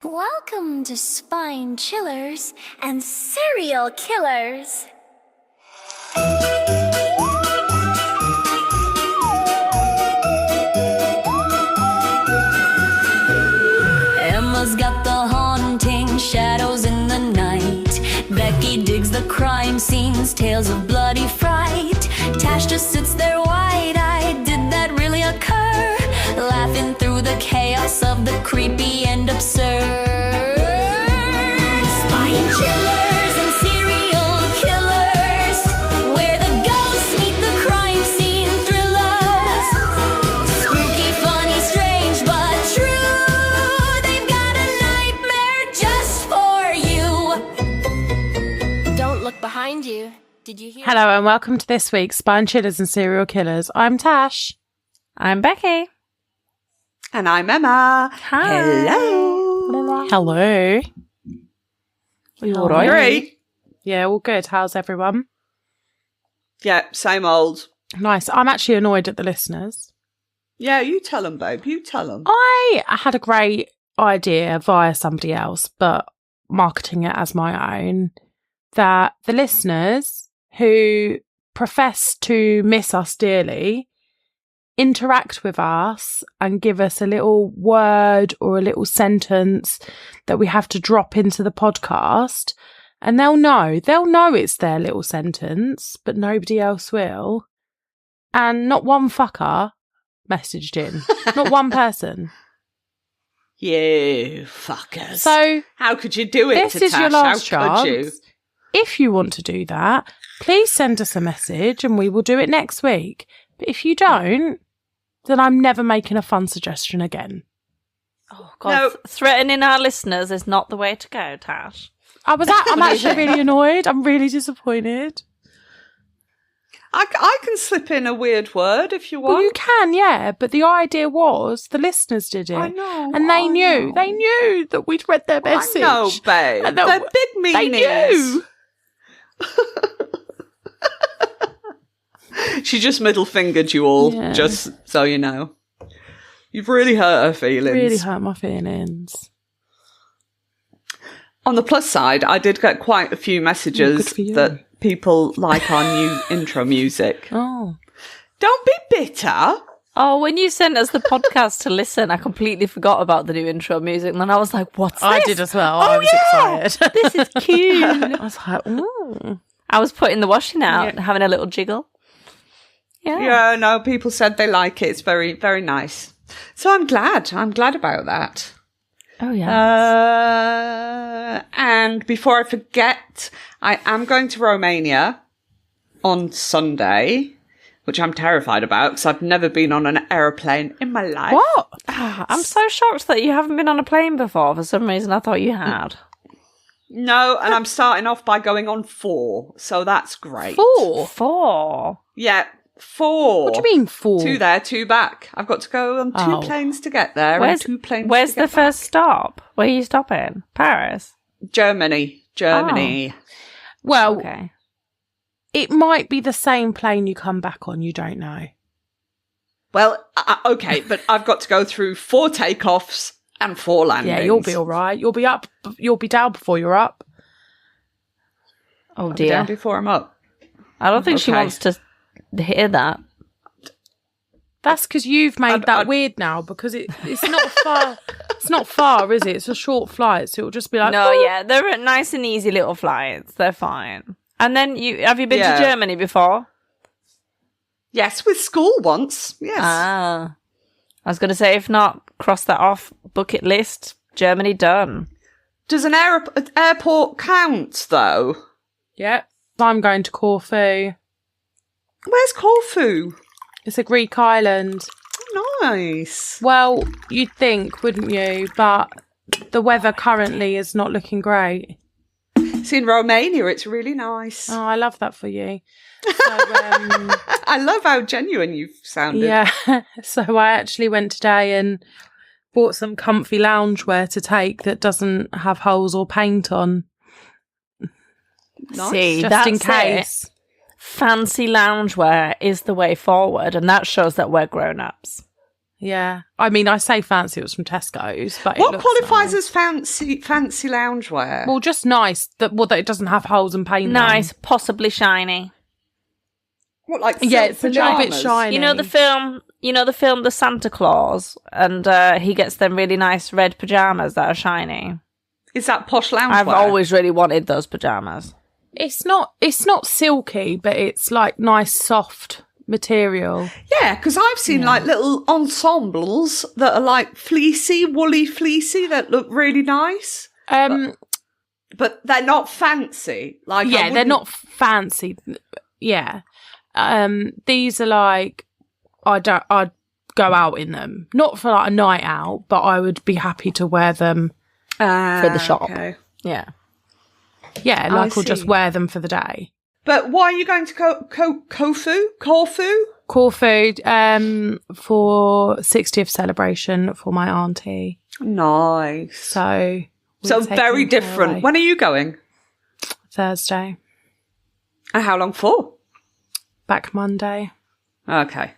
Welcome to Spine Chillers and Serial Killers. Emma's got the haunting shadows in the night. Becky digs the crime scenes, tales of bloody fright. Tash just sits there wide-eyed, did that really occur? Laughing through the chaos of the creepy and absurd. Spine chillers and serial killers, where the ghosts meet the crime scene thrillers. Spooky, funny, strange, but true. They've got a nightmare just for you. Don't look behind you. Did you hear? Hello and welcome to this week's Spine Chillers and Serial Killers. I'm Tash. I'm Becky. And I'm Emma. Hi. Hello. Hello. Are you all right? Great. Yeah, all good. How's everyone? Yeah, same old. Nice. I'm actually annoyed at the listeners. Yeah, you tell them, babe. You tell them. I had a great idea via somebody else, but marketing it as my own, that the listeners who profess to miss us dearly interact with us and give us a little word or a little sentence that we have to drop into the podcast, and they'll know it's their little sentence, but nobody else will. And not one fucker messaged in. Not one person. You fuckers. So how could you do it this to is Tash? your last How could you? chance. If you want to do that, please send us a message and we will do it next week. But if you don't, then I'm never making a fun suggestion again. Oh, God. No. Threatening our listeners is not the way to go, Tash. I'm actually really annoyed. I'm really disappointed. I can slip in a weird word if you want. Well, you can, yeah. But the idea was the listeners did it. I know. And they knew that we'd read their message. I know, babe. And They're big meanings. They knew. She just middle fingered you all, Yeah. just so you know. You've really hurt her feelings. Really hurt my feelings. On the plus side, I did get quite a few messages good for you. that people like our new intro music. Oh. Don't be bitter. Oh, when you sent us the podcast to listen, I completely forgot about the new intro music. And then I was like, what's this? I did as well. Oh, I was excited. This is cute. I was like, ooh. I was putting the washing out Yeah. and having a little jiggle. Yeah, no, people said they like it. It's very, very nice. So I'm glad. I'm glad about that. Oh, yeah. And before I forget, I am going to Romania on Sunday, which I'm terrified about because I've never been on an aeroplane in my life. What? I'm so shocked that you haven't been on a plane before. For some reason, I thought you had. No, and I'm starting off by going on 4, so that's great. 4? Yeah, 4. What do you mean 4? 2 there, 2 back. I've got to go on 2 Oh. planes to get there and 2 planes Where's to the get first stop? Where are you stopping? Paris? back. Germany. Well, Okay. it might be the same plane you come back on. You don't know. Well, okay, but I've got to go through 4 takeoffs and 4 landings. Yeah, you'll be all right. You'll be up. You'll be down before you're up. Oh, I'll be down dear. before I'm up. I don't think she Okay. wants to hear that. That's because you've made that I'd- weird now. Because it's not far. It's not far, is it? It's a short flight, so it'll just be like. No, "Oh." yeah, they're nice and easy little flights. They're fine. And then have you been Yeah. to Germany before? Yes, with school once. Yes. Ah. I was going to say, if not, cross that off bucket list. Germany done. Does an airport count, though? Yeah. I'm going to Corfu. Where's Corfu? It's a Greek island. Nice. Well, you'd think, wouldn't you? But the weather currently is not looking great. It's in Romania. It's really nice. Oh, I love that for you. So, I love how genuine you've sounded. yeah. So I actually went today and bought some comfy loungewear to take that doesn't have holes or paint on. Nice. See, Just that's in case. it. Fancy loungewear is the way forward, and that shows that we're grown-ups. Yeah. I mean, I say fancy, it was from Tesco's, but What it looks qualifies nice. as fancy loungewear? Well, just nice. That it doesn't have holes and paint. Nice, possibly shiny. What, like Yeah, silk it's a little bit pyjamas? shiny. You know the film The Santa Claus, and he gets them really nice red pajamas that are shiny. Is that posh loungewear? I've always really wanted those pajamas. It's not silky, but it's like nice soft material. Yeah, because I've seen like little ensembles that are like woolly fleecy that look really nice. But they're not fancy. Like They're not fancy. Yeah. These are like I'd go out in them. Not for like a night out, but I would be happy to wear them For the shop. Okay. Yeah. Yeah, like I or just see. wear them for the day. But why are you going to Corfu? Corfu, for 60th celebration for my auntie. Nice. So So very different. When are you going? Thursday. And how long for? Back Monday. Okay.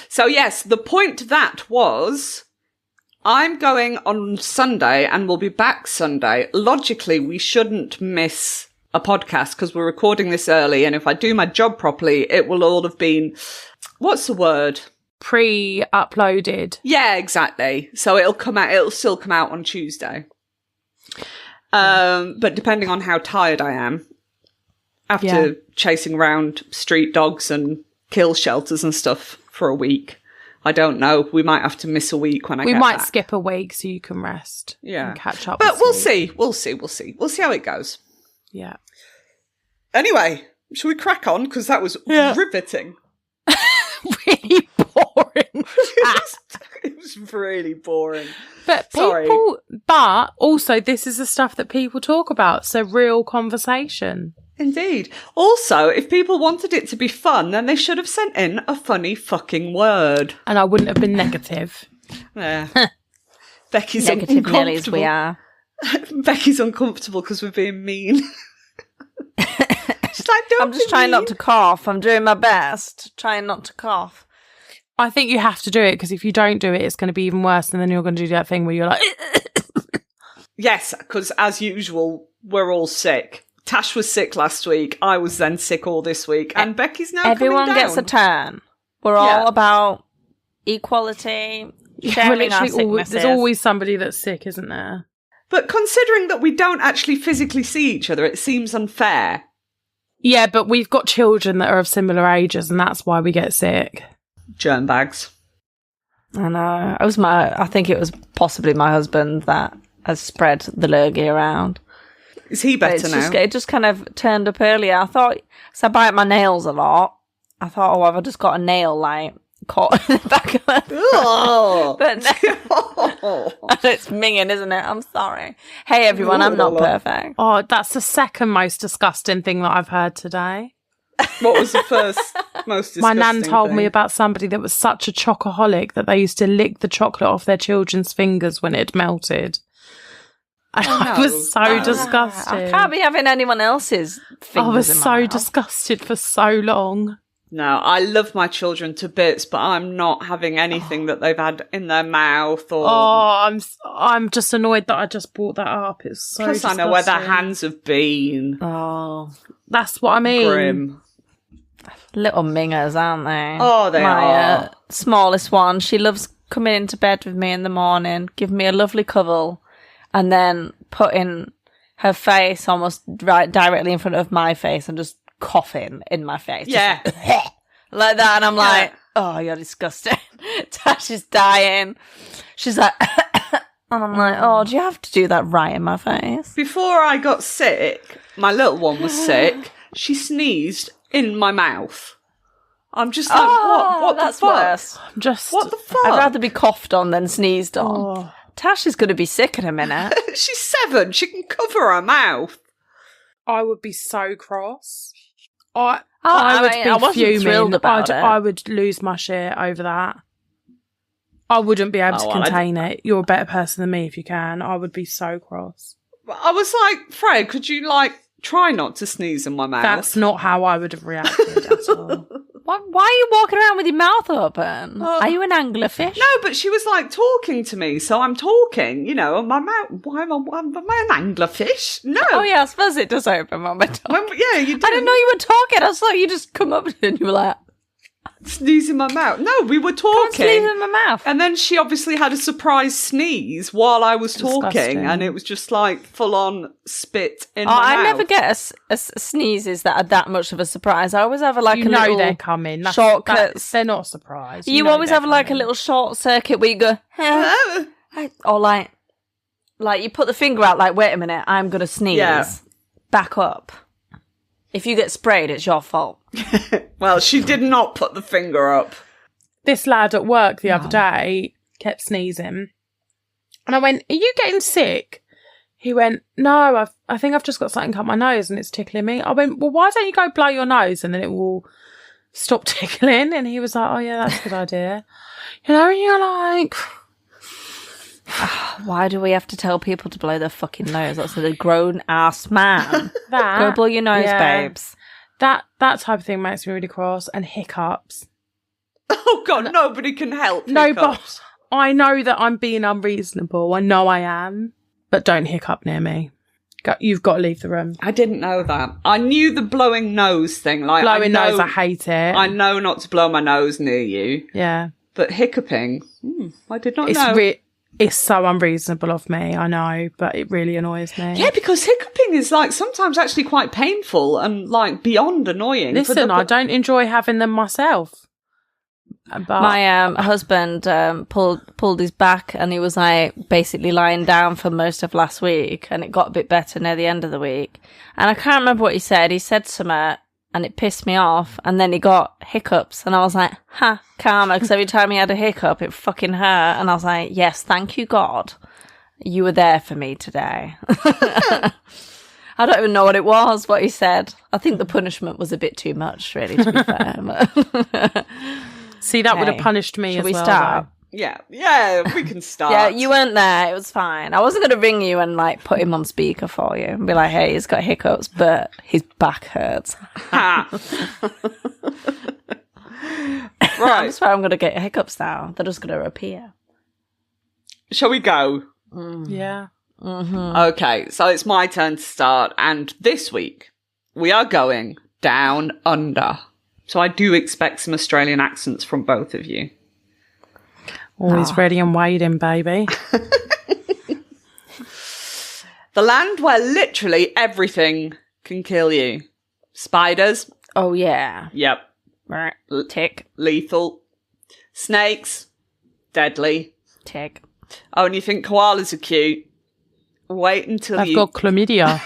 So yes, the point to that was I'm going on Sunday and we'll be back Sunday. Logically, we shouldn't miss a podcast because we're recording this early. And if I do my job properly, it will all have been, what's the word? Pre-uploaded. Yeah, exactly. So it'll still come out on Tuesday. But depending on how tired I am, after chasing around street dogs and kill shelters and stuff for a week, I don't know. We might have to miss a week when I get We might back. skip a week so you can rest. Yeah. And catch up. But this we'll week. see. We'll see. We'll see how it goes. Yeah. Anyway, shall we crack on? Because that was riveting. Really boring. It was really boring. But Sorry. but also this is the stuff that people talk about. So real conversation. Indeed. Also, if people wanted it to be fun, then they should have sent in a funny fucking word. And I wouldn't have been negative. Yeah. Becky's Negative uncomfortable. Nellies we are. Becky's uncomfortable because we're being mean. She's like, don't I'm just be trying mean. not to cough. I'm doing my best. Trying not to cough. I think you have to do it because if you don't do it, it's going to be even worse. And then you're going to do that thing where you're like, Yes, because as usual, we're all sick. Tash was sick last week. I was then sick all this week. And Becky's now Everyone coming down. gets a turn. We're Yeah. all about equality, we're sharing our literally sicknesses. there's always somebody that's sick, isn't there? But considering that we don't actually physically see each other, it seems unfair. Yeah, but we've got children that are of similar ages, and that's why we get sick. Germ bags. I know. I think it was possibly my husband that has spread the lurgy around. Is he But better now? it just kind of turned up earlier. I thought, so I bite my nails a lot. I thought, have I just got a nail like caught in the back of my Oh. But no, it's minging, isn't it? I'm sorry. Hey everyone, I'm not perfect. Oh, that's the second most disgusting thing that I've heard today. What was the first most disgusting My nan told me thing? about somebody that was such a chocoholic that they used to lick the chocolate off their children's fingers when it melted. And I no. was so disgusted. I can't be having anyone else's fingers I was in my so mouth. disgusted for so long. No, I love my children to bits, but I'm not having anything that they've had in their mouth or... Oh, I'm just annoyed that I just brought that up. It's so Plus I know where their disgusting. hands have been. Oh, That's what I mean. Grim. little mingers, aren't they? Oh, they are. Smallest one, she loves coming into bed with me in the morning, giving me a lovely cuddle, and then putting her face almost right directly in front of my face and just coughing in my face. Yeah. Just like that. And I'm like, oh, you're disgusting. Tash is dying. She's like, and I'm like, oh, do you have to do that right in my face? Before I got sick, my little one was sick. She sneezed in my mouth. I'm just like, what that's the fuck? worse. Just What the fuck? I'd rather be coughed on than sneezed on. Oh. Tash is going to be sick in a minute. She's 7. She can cover her mouth. I would be so cross. I I would mean, be I wasn't fuming. thrilled about it. I would lose my shit over that. I wouldn't be able to well, contain it. You're a better person than me if you can. I would be so cross. I was like, Fred, could you, try not to sneeze in my mouth? That's not how I would have reacted at all. Why are you walking around with your mouth open? Are you an anglerfish? No, but she was like talking to me, so I'm talking, you know, and my mouth. Why am I an anglerfish? No. Oh, yeah, I suppose it does open when we're talking. Yeah, you did. I didn't know you were talking. I thought you just come up and you were like, sneeze in my mouth. No, we were talking. sneeze in my mouth. And then she obviously had a surprise sneeze while I was talking, Disgusting. and it was just like full on spit in my mouth. I never get a sneezes that are that much of a surprise. I always have a little they're coming. shortcuts. They're not surprised. You know always they're have like a coming. little short circuit where you go, or like you put the finger out like, wait a minute, I'm going to sneeze. Yeah. Back up. If you get sprayed, it's your fault. Well, she did not put the finger up. This lad at work the other day kept sneezing. And I went, are you getting sick? He went, no, I think I've just got something up my nose and it's tickling me. I went, well, why don't you go blow your nose and then it will stop tickling? And he was like, oh, yeah, that's a good idea. You know, and you're like... Why do we have to tell people to blow their fucking nose? That's a grown-ass man. that, Go blow your nose, babes. That type of thing makes me really cross. And hiccups. Oh, God, nobody can help. No, hiccups. but I know that I'm being unreasonable. I know I am. But don't hiccup near me. You've got to leave the room. I didn't know that. I knew the blowing nose thing. Like Blowing nose, I hate it. I know not to blow my nose near you. Yeah. But hiccuping, I did not know. It's so unreasonable of me, I know, but it really annoys me. Yeah, because hiccuping is like sometimes actually quite painful and like beyond annoying. Listen, I don't enjoy having them myself. But My husband pulled his back and he was like basically lying down for most of last week, and it got a bit better near the end of the week. And I can't remember what he said. He said something and it pissed me off, and then he got hiccups and I was like, karma, because every time he had a hiccup it fucking hurt, and I was like, yes, thank you God, you were there for me today. I don't even know what he said. I think the punishment was a bit too much, really, to be fair. See, that would have punished me Shall as we well. start? Yeah, we can start. Yeah, you weren't there. It was fine. I wasn't going to ring you and like put him on speaker for you and be like, hey, he's got hiccups, but his back hurts. Right. I swear I'm going to get hiccups now. They're just going to appear. Shall we go? Yeah. Mm-hmm. Okay, so it's my turn to start, and this week we are going down under. So I do expect some Australian accents from both of you. Always ready and waiting, baby. The land where literally everything can kill you. Spiders. Oh, yeah. Yep. Right. Tick. Lethal. Snakes. Deadly. Tick. Oh, and you think koalas are cute? Wait until I've got chlamydia.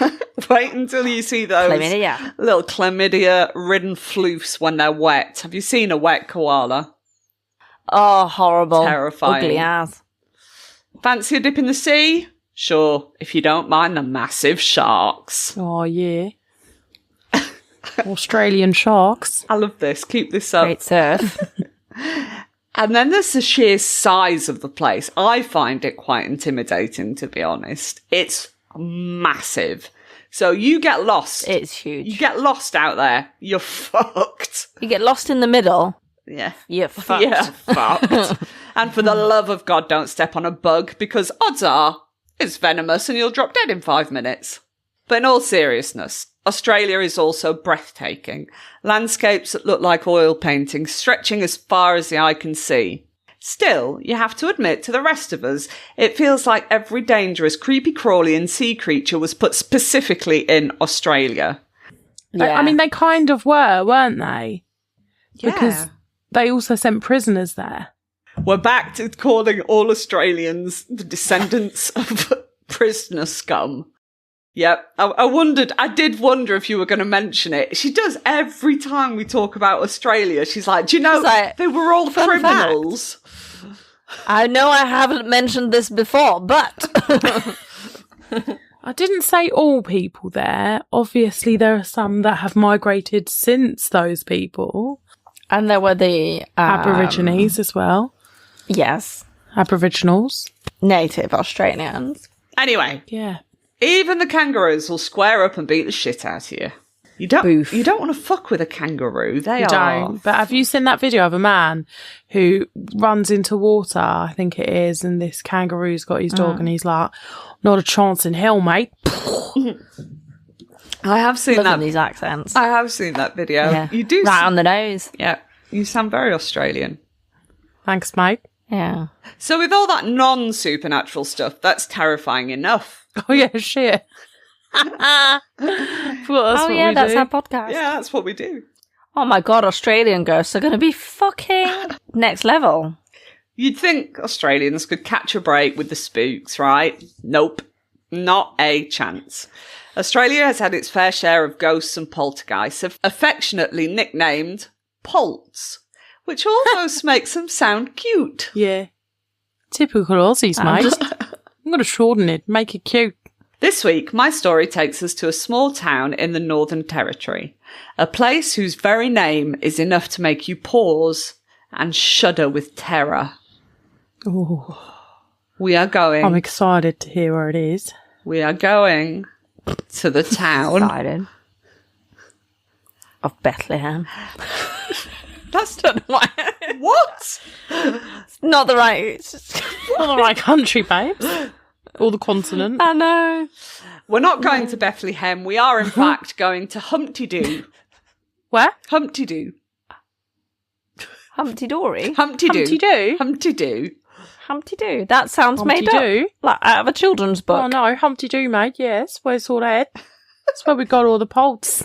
Wait until you see those Chlamydia. little chlamydia-ridden floofs when they're wet. Have you seen a wet koala? Oh, horrible. Terrifying. Ugly ass. Fancy a dip in the sea? Sure, if you don't mind the massive sharks. Oh, yeah. Australian sharks. I love this. Keep this up. Great surf. And then there's the sheer size of the place. I find it quite intimidating, to be honest. It's massive. So you get lost. It's huge. You get lost out there. You're fucked. You get lost in the middle. Yeah. You're fucked. Yeah, fucked. And for the love of God, don't step on a bug, because odds are it's venomous and you'll drop dead in 5 minutes. But in all seriousness, Australia is also breathtaking. Landscapes that look like oil paintings, stretching as far as the eye can see. Still, you have to admit to the rest of us, it feels like every dangerous, creepy, crawly and sea creature was put specifically in Australia. Yeah. I mean, they kind of weren't they? Yeah. Because they also sent prisoners there. We're back to calling all Australians the descendants of prisoner scum. Yep, I did wonder if you were going to mention it. She does every time we talk about Australia. She's like, do you know, they were all criminals. I know I haven't mentioned this before, but... I didn't say all people there. Obviously, there are some that have migrated since those people. And there were the... Aborigines as well. Yes. Aboriginals. Native Australians. Anyway. Yeah. Even the kangaroos will square up and beat the shit out of you. You don't Boof. You don't want to fuck with a kangaroo. They You are. don't. But have you seen that video of a man who runs into water, I think it is, and this kangaroo's got his dog and he's like, not a chance in hell, mate. I have seen Loving that. these accents. I have seen that video. Yeah. You do. Right on the nose. Yeah. You sound very Australian. Thanks, mate. Yeah. So with all that non-supernatural stuff, that's terrifying enough. Oh, yeah, shit. Well, that's what we that's do. our podcast. Yeah, that's what we do. Oh my god, Australian ghosts are going to be fucking next level. You'd think Australians could catch a break with the spooks, right? Nope. Not a chance. Australia has had its fair share of ghosts and poltergeists, affectionately nicknamed Polts, which almost makes them sound cute. Yeah. Typical Aussies, mate. I'm going to shorten it, make it cute. This week, my story takes us to a small town in the Northern Territory, a place whose very name is enough to make you pause and shudder with terror. Ooh, We are going. I'm excited to hear where it is. We are going to the town. Excited. Of Bethlehem. That's not why. What? Not the right. It's just, Not the right country, babes. Or the continent. I know. We're not going to Bethlehem. We are, in fact, going to Humpty Doo. Where? Humpty Doo. Humpty Dory. Humpty Doo. Humpty Doo? Humpty Doo. Humpty Doo. That sounds Humpty made up. Doo? Like out of a children's book. Oh, no, Humpty Doo, mate, yes. Where's all that? That's where we got all the polts.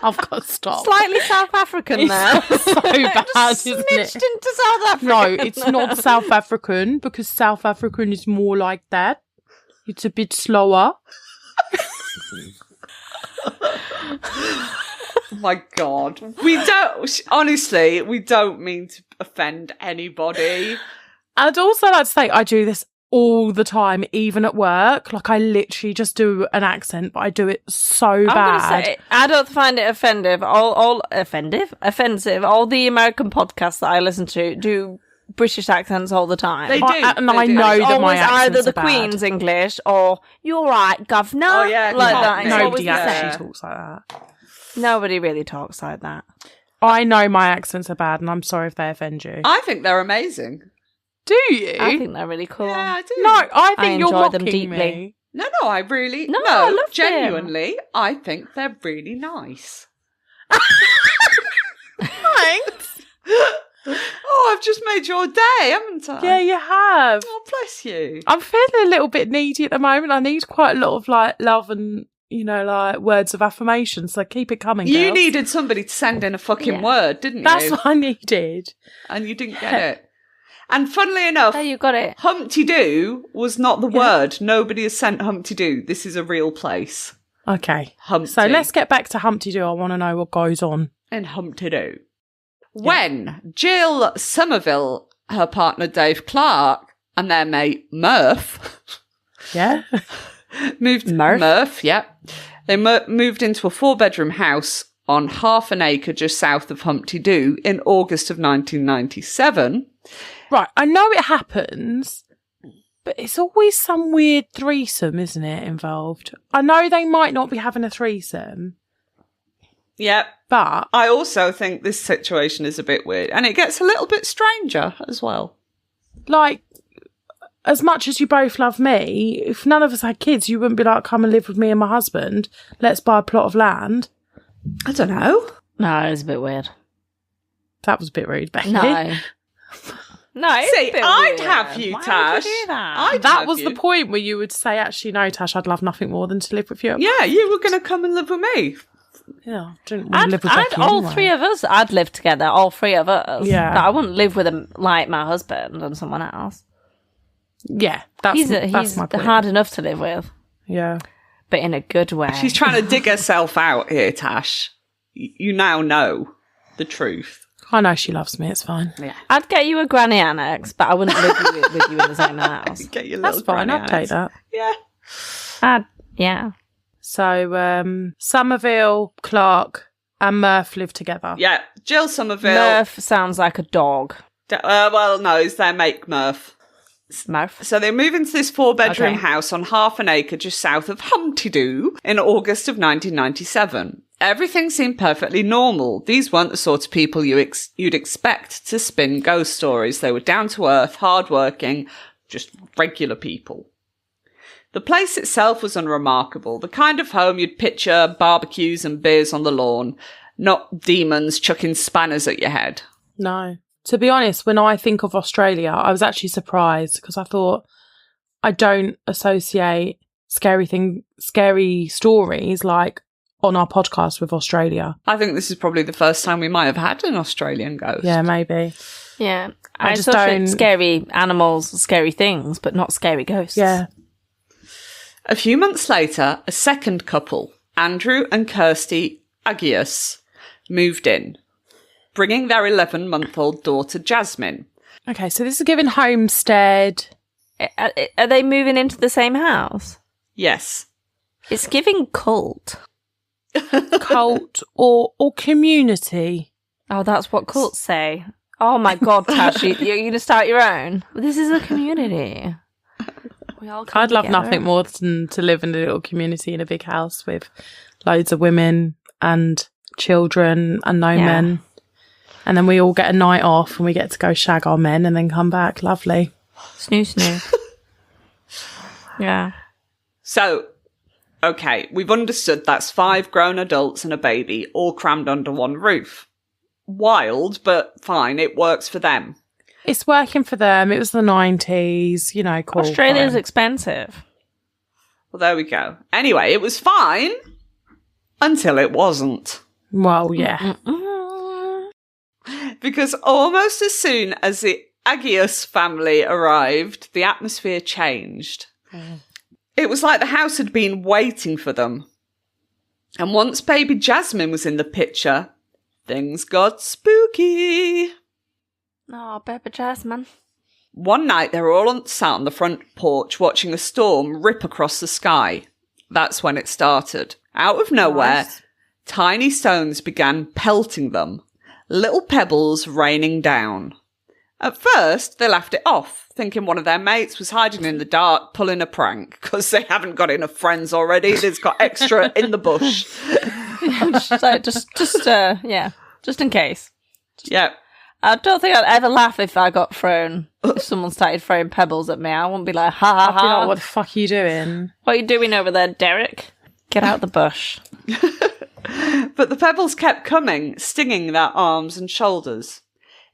I've got to stop. Slightly South African there. So bad, Just isn't snitched it? into South Africa. No, it's not South African, because South African is more like that. It's a bit slower. Oh my God. Honestly, we don't mean to offend anybody. I'd also like to say I do this all the time, even at work. Like, I literally just do an accent, but I do it so I'm bad. gonna say, I don't find it offensive. Offensive. All the American podcasts that I listen to do British accents all the time. They do. And they I do. know It's that my always accents either the are bad. Queen's English or "You're right, governor." Oh, yeah, like that. Cockney. It's always Nobody the same. actually talks like that. Nobody really talks like that. I know my accents are bad, and I'm sorry if they offend you. I think they're amazing. Do you? I think they're really cool. Yeah, I do. No, I think you're enjoy them mocking deeply. me. No, I really... No, I love them. genuinely, I think they're really nice. Thanks. Oh, I've just made your day, haven't I? Yeah, you have. Oh, bless you. I'm feeling a little bit needy at the moment. I need quite a lot of like love and, you know, like words of affirmation. So keep it coming. You girls. needed somebody to send in a fucking Yeah. word, didn't That's you? what I needed. And you didn't get it. And funnily enough, Oh, you got it. Humpty Doo was not the word. Nobody has sent Humpty Doo. This is a real place. Okay. Humpty. So let's get back to Humpty Doo. I want to know what goes on. In Humpty Doo. When Jill Somerville, her partner Dave Clark, and their mate Murph Yeah. moved... Murph? Yeah. They moved into a 4-bedroom house on half an acre just south of Humpty Doo in August of 1997. Right. I know it happens, but it's always some weird threesome, isn't it, involved? I know they might not be having a threesome, Yeah. but I also think this situation is a bit weird. And it gets a little bit stranger as well. like, as much as you both love me, if none of us had kids, you wouldn't be like, come and live with me and my husband. Let's buy a plot of land. I don't know. No, it's a bit weird. That was a bit rude, Becky. No. No, it's See, a bit I'd weird. have you, Why Tash. would you do that? I'd That have was you. the point where you would say, actually, no, Tash, I'd love nothing more than to live with you. Yeah, you were going to come and live with me. Yeah, I didn't want to live with I'd Becky all anyway. three of us. I'd live together, all three of us. Yeah. But I wouldn't live with him like my husband and someone else. Yeah, that's He's my point. hard enough to live with, Yeah. but in a good way. She's trying to dig herself out here, Tash. You now know the truth. I know she loves me, it's fine. Yeah. I'd get you a granny annex, but I wouldn't live with you in the same house. Get your That's little fine, granny I'd take annex. that. Yeah. Yeah. So, Somerville, Clark, and Murph live together. Yeah. Jill Somerville. Murph sounds like a dog. Well, no, it's their mate Murph. Mouth. So they move into this 4-bedroom Okay. house on half an acre just south of Humpty Doo in August of 1997. Everything seemed perfectly normal. These weren't the sort of people you'd expect to spin ghost stories. They were down-to-earth, hard-working, just regular people. The place itself was unremarkable, the kind of home you'd picture barbecues and beers on the lawn, not demons chucking spanners at your head. No. To be honest, when I think of Australia, I was actually surprised because I thought I don't associate scary stories like on our podcast with Australia. I think this is probably the first time we might have had an Australian ghost. Yeah, maybe. Yeah. I I just associate don't- scary animals, scary things, but not scary ghosts. Yeah. A few months later, a second couple, Andrew and Kirsty Agius, moved in, bringing their 11-month-old daughter Jasmine. Okay, so this is given homestead. Are they moving into the same house? Yes. It's giving cult. Cult or community. Oh, that's what cults say. Oh my God, Tash, you're going to start your own? This is a community. We all come I'd love together. nothing more than to live in a little community in a big house with loads of women and children and no Yeah. men. And then we all get a night off and we get to go shag our men and then come back. Lovely. Snoo. Yeah. So, okay, we've understood that's 5 grown adults and a baby, all crammed under one roof. Wild, but fine, it works for them. It's working for them. It was the 90s, you know, cool. Australia's fine. expensive. Well, there we go. Anyway, it was fine until it wasn't. Well, yeah. Because almost as soon as the Agius family arrived, the atmosphere changed. It was like the house had been waiting for them. And once baby Jasmine was in the picture, things got spooky. Oh, baby Jasmine. One night they were all sat on the front porch watching a storm rip across the sky. That's when it started. Out of nowhere, Nice. tiny stones began pelting them, little pebbles raining down. At first, they laughed it off, thinking one of their mates was hiding in the dark, pulling a prank, because they haven't got enough friends already. They've got extra in the bush. So just in case. Yeah. I don't think I'd ever laugh if someone started throwing pebbles at me. I wouldn't be like, ha ha I'd be like, ha. what the fuck are you doing? What are you doing over there, Derek? Get out the bush. But the pebbles kept coming, stinging their arms and shoulders.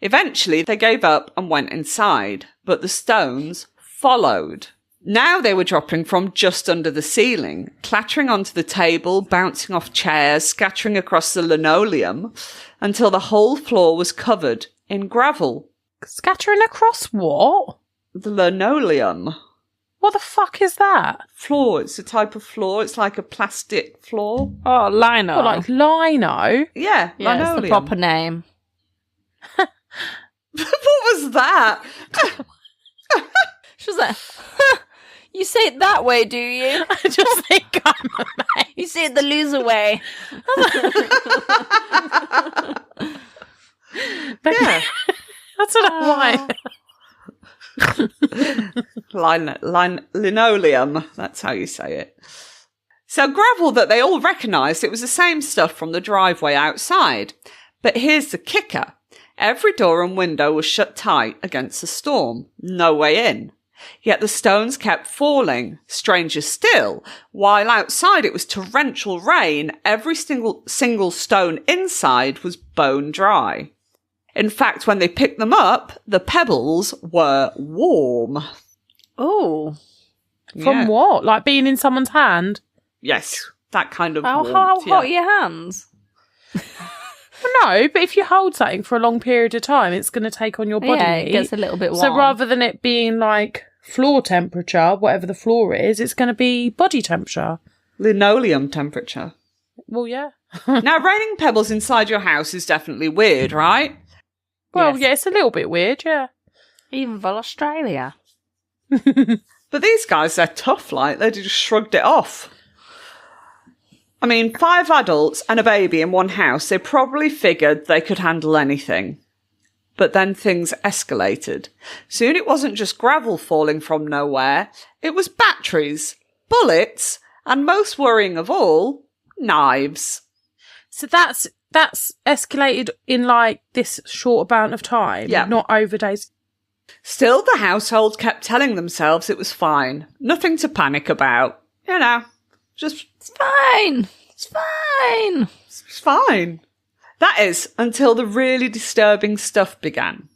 Eventually, they gave up and went inside, but the stones followed. Now they were dropping from just under the ceiling, clattering onto the table, bouncing off chairs, scattering across the linoleum, until the whole floor was covered in gravel. Scattering across what? The linoleum. What the fuck is that? Floor, it's a type of floor. It's like a plastic floor. Oh, lino. What, like lino? Yeah, yeah, it's linoleum. the proper name. What was that? She was like, you say it that way, do you? I just think I'm amazed. You say it the loser way. Yeah. That's what I'm like. Linoleum. That's how you say it. So gravel that they all recognised, it was the same stuff from the driveway outside. But here's the kicker. Every door and window was shut tight against the storm. No way in. Yet the stones kept falling. Stranger still, while outside it was torrential rain, every single stone inside was bone dry. In fact, when they picked them up, the pebbles were warm. Oh. From Yeah. what? Like being in someone's hand? Yes, that kind of How warmth, hot yeah. are your hands? No, but if you hold something for a long period of time, it's going to take on your body Yeah, it heat. gets a little bit warm. So rather than it being like floor temperature, whatever the floor is, it's going to be body temperature. Linoleum temperature. Well, yeah. Now, raining pebbles inside your house is definitely weird, right? Well, Yes. yeah, it's a little bit weird, yeah. Even for Australia. But these guys, they're tough, like, they just shrugged it off. I mean, 5 adults and a baby in one house, they probably figured they could handle anything. But then things escalated. Soon it wasn't just gravel falling from nowhere, it was batteries, bullets, and most worrying of all, knives. So that's escalated in like this short amount of time, Yeah. not over days. Still, the household kept telling themselves it was fine. Nothing to panic about. You know, just... It's fine. It's fine. It's fine. That is, until the really disturbing stuff began.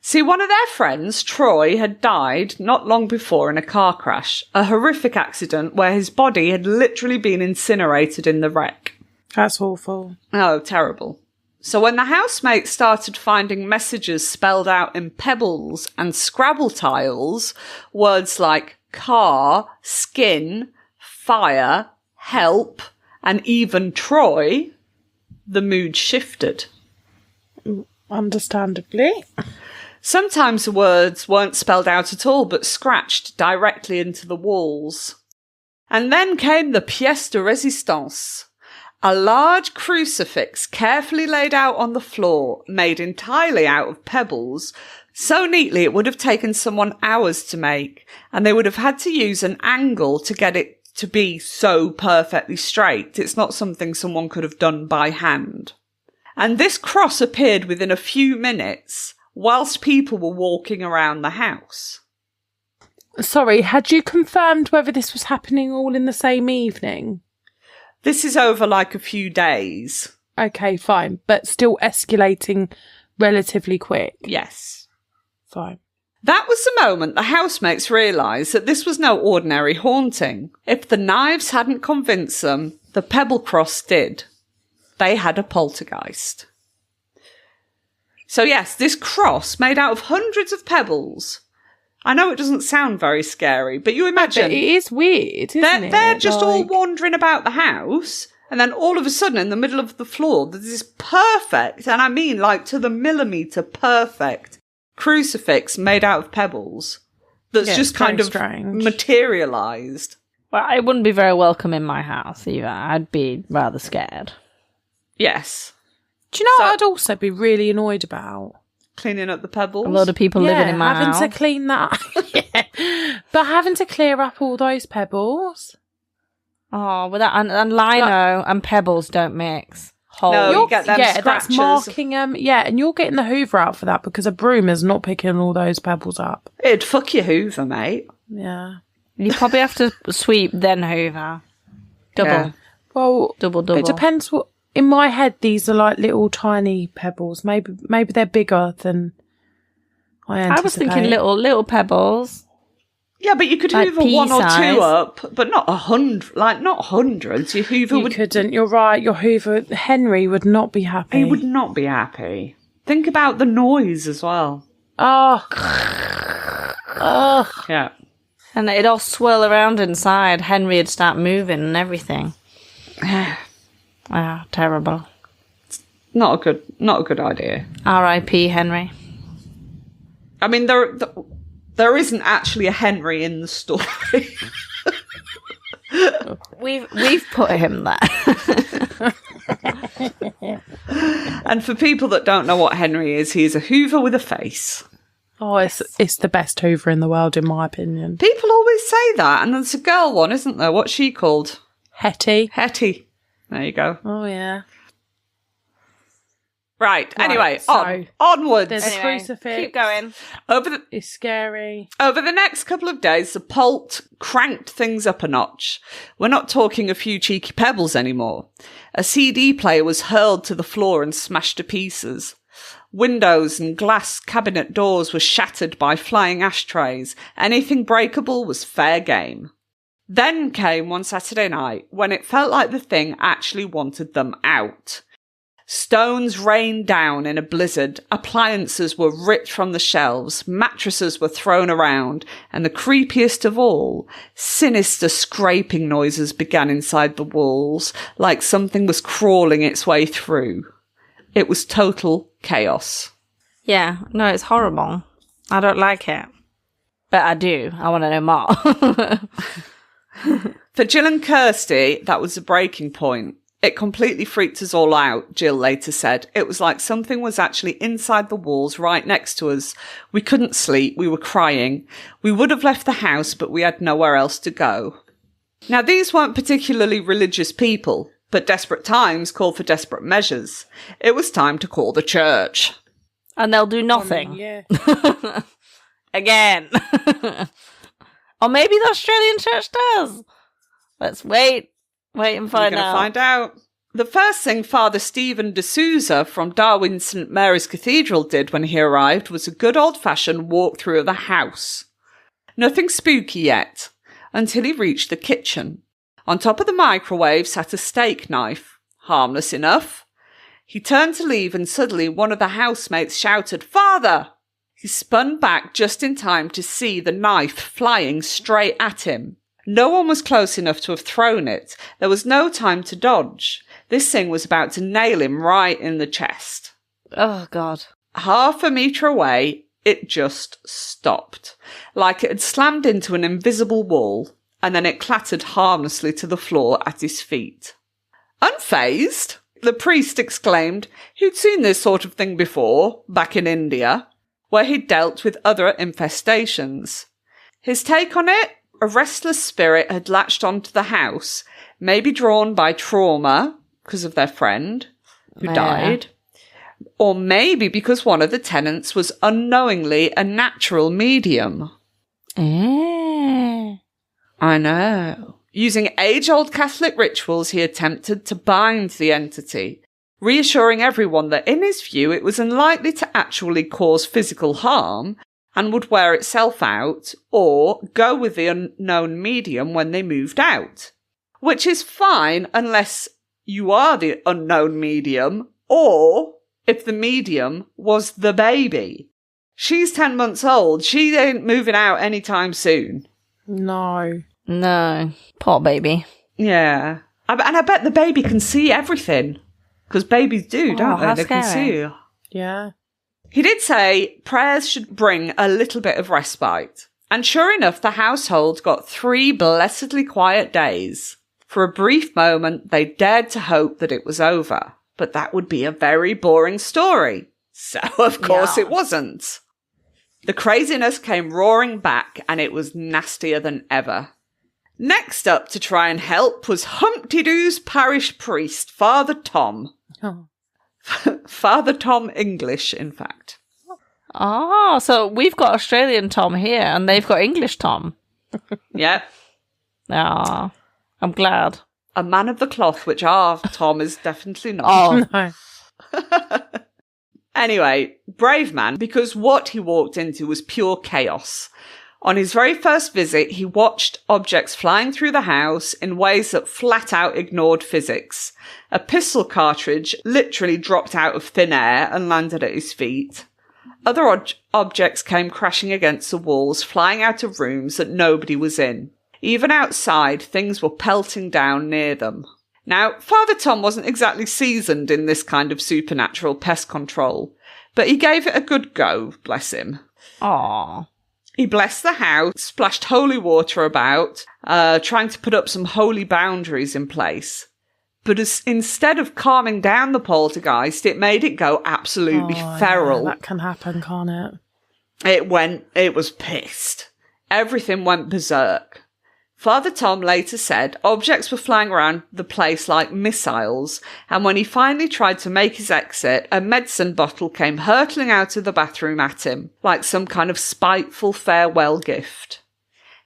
See, one of their friends, Troy, had died not long before in a car crash, a horrific accident where his body had literally been incinerated in the wreck. That's awful. Oh, terrible. So when the housemates started finding messages spelled out in pebbles and Scrabble tiles, words like car, skin, fire, help, and even Troy, the mood shifted. Understandably. Sometimes the words weren't spelled out at all, but scratched directly into the walls. And then came the pièce de résistance. A large crucifix carefully laid out on the floor, made entirely out of pebbles, so neatly it would have taken someone hours to make, and they would have had to use an angle to get it to be so perfectly straight. It's not something someone could have done by hand. And this cross appeared within a few minutes, whilst people were walking around the house. Sorry, had you confirmed whether this was happening all in the same evening? This is over like a few days. Okay, fine. But still escalating relatively quick. Yes. Fine. That was the moment the housemates realised that this was no ordinary haunting. If the knives hadn't convinced them, the pebble cross did. They had a poltergeist. So yes, this cross made out of hundreds of pebbles. I know it doesn't sound very scary, but you imagine... But it is weird, isn't it? They're just all wandering about the house, and then all of a sudden, in the middle of the floor, there's this perfect, and I mean like to the millimetre perfect, crucifix made out of pebbles that's just kind of materialised. Well, it wouldn't be very welcome in my house either. I'd be rather scared. Yes. Do you know what I'd also be really annoyed about? Cleaning up the pebbles. A lot of people living in my house. Having to clean that. Yeah. But having to clear up all those pebbles. Oh, with that and lino and pebbles don't mix. No, you get them scratches. That's marking them. Yeah, and you're getting the Hoover out for that because a broom is not picking all those pebbles up. It'd fuck your Hoover, mate. Yeah. You probably have to sweep then Hoover. Double. Yeah. Well, double. It depends what... In my head, these are like little tiny pebbles. Maybe they're bigger than I anticipate. I was thinking little pebbles. Yeah, but you could like hoover one or size. two up, but not 100. Like not hundreds. Your Hoover couldn't. You're right. Your Hoover Henry would not be happy. He would not be happy. Think about the noise as well. Oh. Yeah. And it'd all swirl around inside. Henry would start moving and everything. Ah, terrible. Not a good idea. R.I.P. Henry. I mean, there isn't actually a Henry in the story. We've put him there. And for people that don't know what Henry is, he is a Hoover with a face. Oh, it's the best Hoover in the world, in my opinion. People always say that, and there's a girl one, isn't there? What's she called? Hetty. There you go. Oh, yeah. Right. Anyway, so onwards. There's a crucifix. Keep going. It's scary. Over the next couple of days, the Polt cranked things up a notch. We're not talking a few cheeky pebbles anymore. A CD player was hurled to the floor and smashed to pieces. Windows and glass cabinet doors were shattered by flying ashtrays. Anything breakable was fair game. Then came one Saturday night when it felt like the thing actually wanted them out. Stones rained down in a blizzard, appliances were ripped from the shelves, mattresses were thrown around, and the creepiest of all, sinister scraping noises began inside the walls, like something was crawling its way through. It was total chaos. Yeah, no, it's horrible. I don't like it. But I do. I want to know more. For Jill and Kirsty, that was the breaking point. It completely freaked us all out, Jill later said. It was like something was actually inside the walls right next to us. We couldn't sleep. We were crying. We would have left the house, but we had nowhere else to go. Now, these weren't particularly religious people, but desperate times called for desperate measures. It was time to call the church. And they'll do nothing. Yeah. Again. Or maybe the Australian church does. Let's wait and find out. Find out. The first thing Father Stephen D'Souza from Darwin's St Mary's Cathedral did when he arrived was a good old-fashioned walk-through of the house. Nothing spooky yet, until he reached the kitchen. On top of the microwave sat a steak knife. Harmless enough. He turned to leave and suddenly one of the housemates shouted, "Father!" He spun back just in time to see the knife flying straight at him. No one was close enough to have thrown it. There was no time to dodge. This thing was about to nail him right in the chest. Oh, God. Half a metre away, it just stopped, like it had slammed into an invisible wall, and then it clattered harmlessly to the floor at his feet. Unfazed, the priest exclaimed he'd seen this sort of thing before, back in India, where he'd dealt with other infestations. His take on it? A restless spirit had latched onto the house, maybe drawn by trauma, because of their friend, who died, or maybe because one of the tenants was unknowingly a natural medium. I know. Using age-old Catholic rituals, he attempted to bind the entity, reassuring everyone that in his view it was unlikely to actually cause physical harm and would wear itself out or go with the unknown medium when they moved out. Which is fine unless you are the unknown medium or if the medium was the baby. She's 10 months old. She ain't moving out anytime soon. No. Poor baby. Yeah. And I bet the baby can see everything. Because babies do, don't they? They can see. Yeah. He did say prayers should bring a little bit of respite. And sure enough, the household got 3 blessedly quiet days. For a brief moment, they dared to hope that it was over. But that would be a very boring story. So, of course, it wasn't. The craziness came roaring back, and it was nastier than ever. Next up to try and help was Humpty Doo's parish priest, Father Tom. Oh. Father Tom English, in fact. Oh, so we've got Australian Tom here, and they've got English Tom. Yeah. Ah, I'm glad. A man of the cloth, which our Tom is definitely not. No. Anyway, brave man, because what he walked into was pure chaos. On his very first visit, he watched objects flying through the house in ways that flat out ignored physics. A pistol cartridge literally dropped out of thin air and landed at his feet. Other objects came crashing against the walls, flying out of rooms that nobody was in. Even outside, things were pelting down near them. Now, Father Tom wasn't exactly seasoned in this kind of supernatural pest control, but he gave it a good go, bless him. Aww. He blessed the house, splashed holy water about, trying to put up some holy boundaries in place. But instead of calming down the poltergeist, it made it go absolutely feral. Yeah, that can happen, can't it? It was pissed. Everything went berserk. Father Tom later said objects were flying around the place like missiles, and when he finally tried to make his exit, a medicine bottle came hurtling out of the bathroom at him, like some kind of spiteful farewell gift.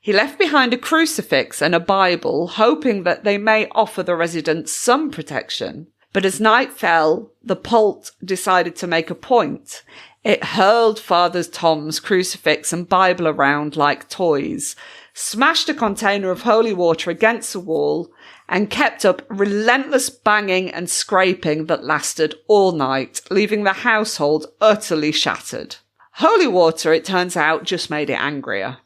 He left behind a crucifix and a Bible, hoping that they may offer the residents some protection. But as night fell, the Polt decided to make a point. It hurled Father Tom's crucifix and Bible around like toys, smashed a container of holy water against the wall, and kept up relentless banging and scraping that lasted all night, leaving the household utterly shattered. Holy water, it turns out, just made it angrier.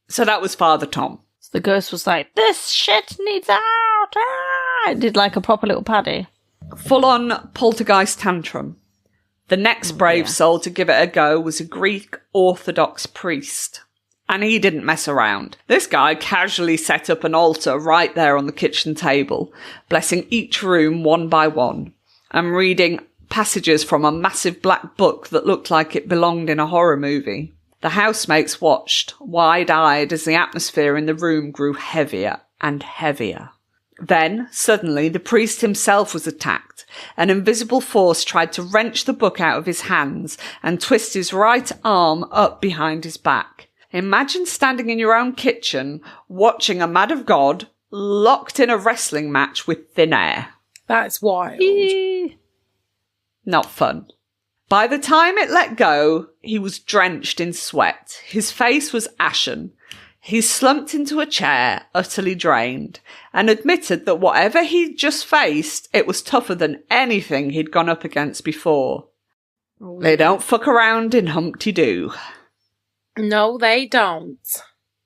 So that was Father Tom. So the ghost was like, "This shit needs out!" Ah! It did like a proper little paddy. Full-on poltergeist tantrum. The next brave soul to give it a go was a Greek Orthodox priest. And he didn't mess around. This guy casually set up an altar right there on the kitchen table, blessing each room one by one, and reading passages from a massive black book that looked like it belonged in a horror movie. The housemates watched, wide-eyed, as the atmosphere in the room grew heavier and heavier. Then, suddenly, the priest himself was attacked. An invisible force tried to wrench the book out of his hands and twist his right arm up behind his back. Imagine standing in your own kitchen, watching a man of God locked in a wrestling match with thin air. That's wild. Not fun. By the time it let go, he was drenched in sweat. His face was ashen. He slumped into a chair, utterly drained, and admitted that whatever he'd just faced, it was tougher than anything he'd gone up against before. They don't fuck around in Humpty Doo. No, they don't.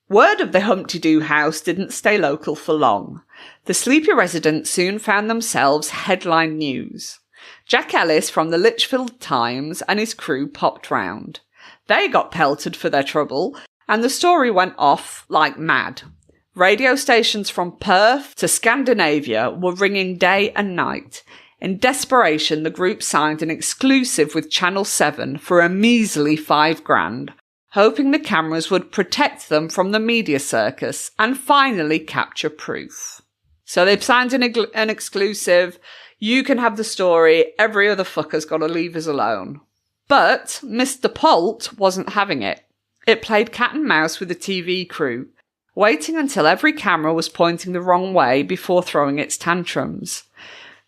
Word of the Humpty Doo house didn't stay local for long. The sleepy residents soon found themselves headline news. Jack Ellis from the Lichfield Times and his crew popped round. They got pelted for their trouble, and the story went off like mad. Radio stations from Perth to Scandinavia were ringing day and night. In desperation, the group signed an exclusive with Channel 7 for a measly $5,000, hoping the cameras would protect them from the media circus and finally capture proof. So they've signed an exclusive. You can have the story. Every other fucker's got to leave us alone. But Mr. Polt wasn't having it. It played cat and mouse with the TV crew, waiting until every camera was pointing the wrong way before throwing its tantrums.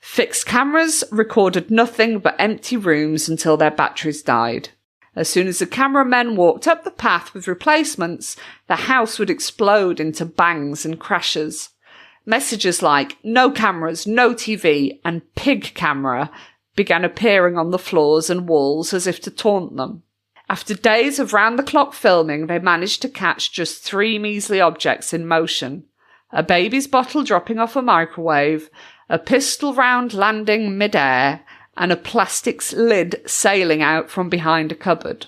Fixed cameras recorded nothing but empty rooms until their batteries died. As soon as the cameramen walked up the path with replacements, the house would explode into bangs and crashes. Messages like "no cameras, no TV" and "pig camera" began appearing on the floors and walls as if to taunt them. After days of round-the-clock filming, they managed to catch just 3 measly objects in motion. A baby's bottle dropping off a microwave, a pistol round landing mid-air, and a plastic lid sailing out from behind a cupboard.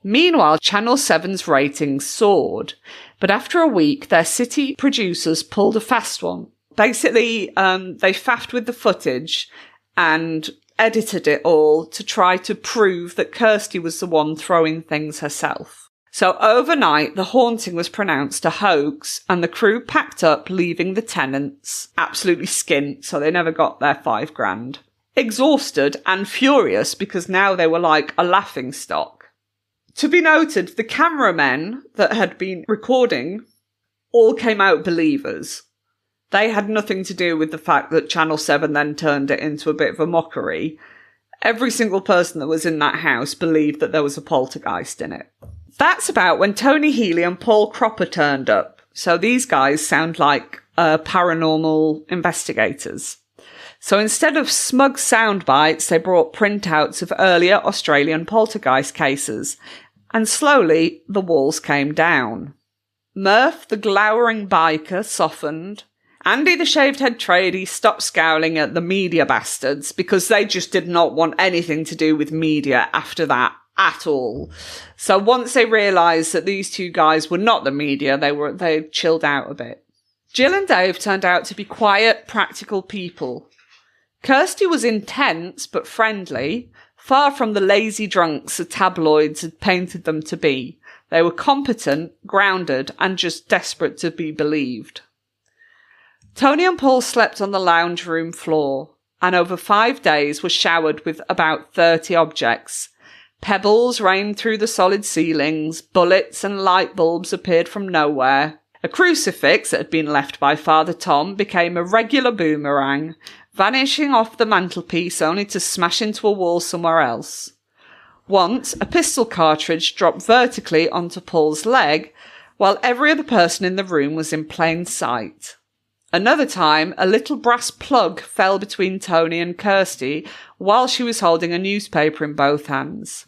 Meanwhile, Channel 7's ratings soared, but after a week, their city producers pulled a fast one. Basically, they faffed with the footage and edited it all to try to prove that Kirsty was the one throwing things herself. So overnight, the haunting was pronounced a hoax, and the crew packed up, leaving the tenants absolutely skint, so they never got their $5,000. Exhausted and furious because now they were like a laughing stock. To be noted, the cameramen that had been recording all came out believers. They had nothing to do with the fact that Channel 7 then turned it into a bit of a mockery. Every single person that was in that house believed that there was a poltergeist in it. That's about when Tony Healy and Paul Cropper turned up. So these guys sound like paranormal investigators. So instead of smug sound bites, they brought printouts of earlier Australian poltergeist cases. And slowly, the walls came down. Murph, the glowering biker, softened. Andy, the shaved-head tradie, stopped scowling at the media bastards because they just did not want anything to do with media after that at all. So once they realised that these two guys were not the media, they chilled out a bit. Jill and Dave turned out to be quiet, practical people. Kirsty was intense but friendly, far from the lazy drunks the tabloids had painted them to be. They were competent, grounded, and just desperate to be believed. Tony and Paul slept on the lounge room floor, and over 5 days were showered with about 30 objects. Pebbles rained through the solid ceilings, bullets and light bulbs appeared from nowhere. A crucifix that had been left by Father Tom became a regular boomerang, vanishing off the mantelpiece only to smash into a wall somewhere else. Once, a pistol cartridge dropped vertically onto Paul's leg, while every other person in the room was in plain sight. Another time, a little brass plug fell between Tony and Kirsty while she was holding a newspaper in both hands.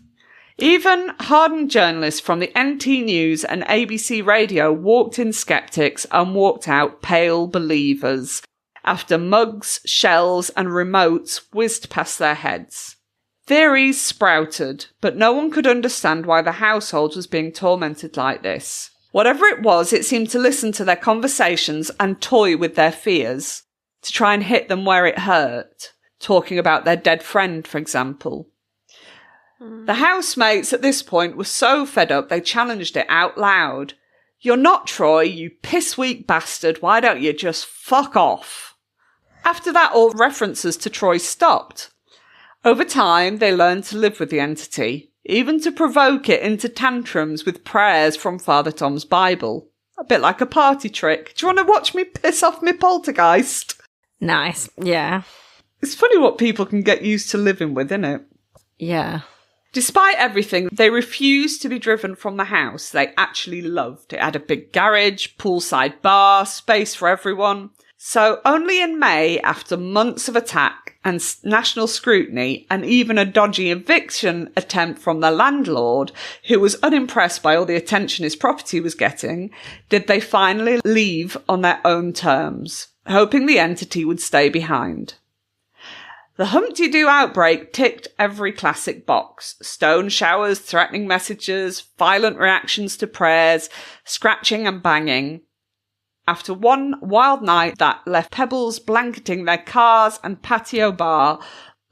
Even hardened journalists from the NT News and ABC Radio walked in skeptics and walked out pale believers after mugs, shells and remotes whizzed past their heads. Theories sprouted, but no one could understand why the household was being tormented like this. Whatever it was, it seemed to listen to their conversations and toy with their fears, to try and hit them where it hurt, talking about their dead friend, for example. The housemates at this point were so fed up they challenged it out loud. "You're not Troy, you piss-weak bastard, why don't you just fuck off?" After that, all references to Troy stopped. Over time, they learned to live with the entity, even to provoke it into tantrums with prayers from Father Tom's Bible. A bit like a party trick. Do you want to watch me piss off me poltergeist? Nice. Yeah. It's funny what people can get used to living with, isn't it? Yeah. Despite everything, they refused to be driven from the house they actually loved. It had a big garage, poolside bar, space for everyone. So only in May, after months of attack and national scrutiny and even a dodgy eviction attempt from the landlord, who was unimpressed by all the attention his property was getting, did they finally leave on their own terms, hoping the entity would stay behind. The Humpty Doo outbreak ticked every classic box. Stone showers, threatening messages, violent reactions to prayers, scratching and banging. After one wild night that left pebbles blanketing their cars and patio bar,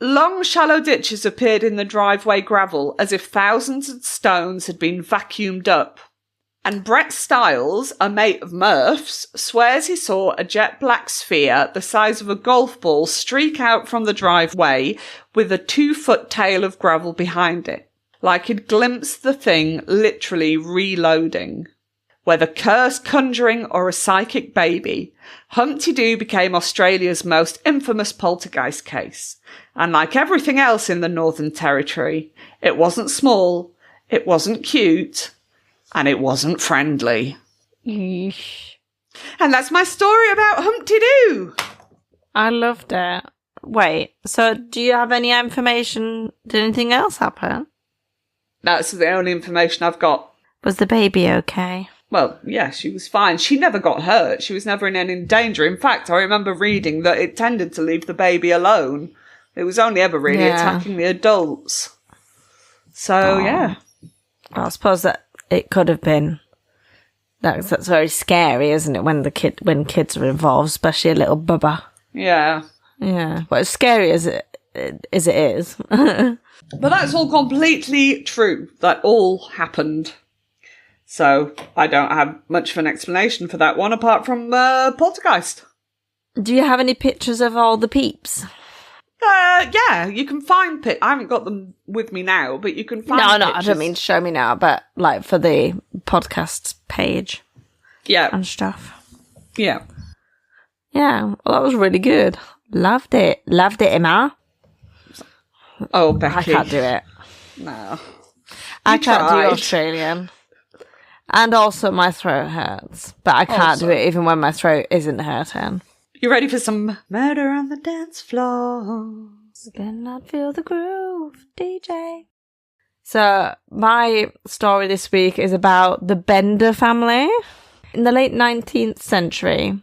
long shallow ditches appeared in the driveway gravel as if thousands of stones had been vacuumed up. And Brett Stiles, a mate of Murph's, swears he saw a jet black sphere the size of a golf ball streak out from the driveway with a 2-foot tail of gravel behind it, like he'd glimpsed the thing literally reloading. Whether cursed, conjuring, or a psychic baby, Humpty Doo became Australia's most infamous poltergeist case. And like everything else in the Northern Territory, it wasn't small, it wasn't cute, and it wasn't friendly. Yeesh. And that's my story about Humpty Doo. I loved it. Wait, so do you have any information? Did anything else happen? That's the only information I've got. Was the baby okay? Well, yeah, she was fine. She never got hurt. She was never in any danger. In fact, I remember reading that it tended to leave the baby alone. It was only ever really attacking the adults. So, yeah. Well, I suppose that it could have been. That's very scary, isn't it? When kids are involved, especially a little bubba. Yeah. Yeah. Well, as scary as it is. But that's all completely true. That all happened. So I don't have much of an explanation for that one apart from Poltergeist. Do you have any pictures of all the peeps? Yeah, you can find I haven't got them with me now, but you can find No, pictures. I don't mean to show me now, but like for the podcast page. Yeah. And stuff. Yeah. Yeah, well, that was really good. Loved it, Emma. Oh, Becky. I can't do it. No. I can't tried. do Australian. And also my throat hurts. But I can't do it even when my throat isn't hurting. You ready for some murder on the dance floor? Can not feel the groove, DJ. So my story this week is about the Bender family. In the late 19th century,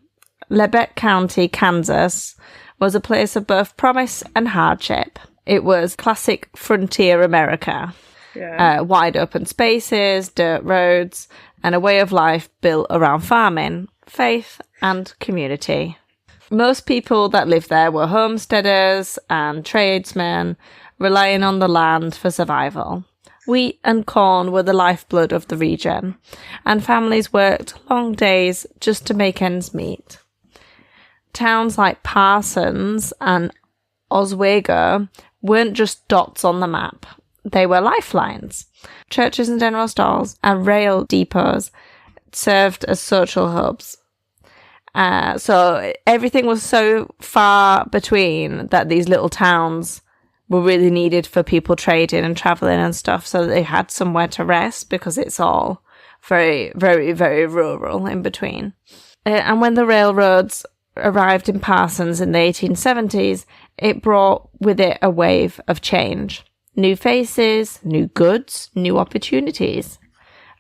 Lebec County, Kansas, was a place of both promise and hardship. It was classic frontier America. Yeah. Wide open spaces, dirt roads, and a way of life built around farming, faith, and community. Most people that lived there were homesteaders and tradesmen, relying on the land for survival. Wheat and corn were the lifeblood of the region, and families worked long days just to make ends meet. Towns like Parsons and Oswego weren't just dots on the map. They were lifelines. Churches and general stores and rail depots served as social hubs. So everything was so far between that these little towns were really needed for people trading and travelling and stuff, so that they had somewhere to rest because it's all very, very, very rural in between. And when the railroads arrived in Parsons in the 1870s, it brought with it a wave of change. New faces, new goods, new opportunities.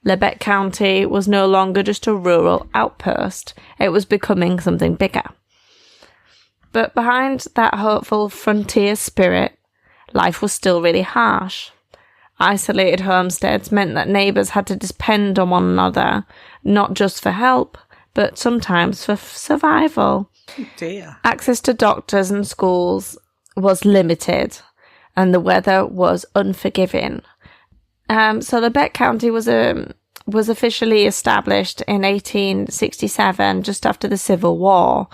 Lebec County was no longer just a rural outpost. It was becoming something bigger. But behind that hopeful frontier spirit life was still really harsh. Isolated homesteads meant that neighbours had to depend on one another, not just for help, but sometimes for survival. Oh dear. Access to doctors and schools was limited, and the weather was unforgiving. So Lebec County was officially established in 1867, just after the Civil War,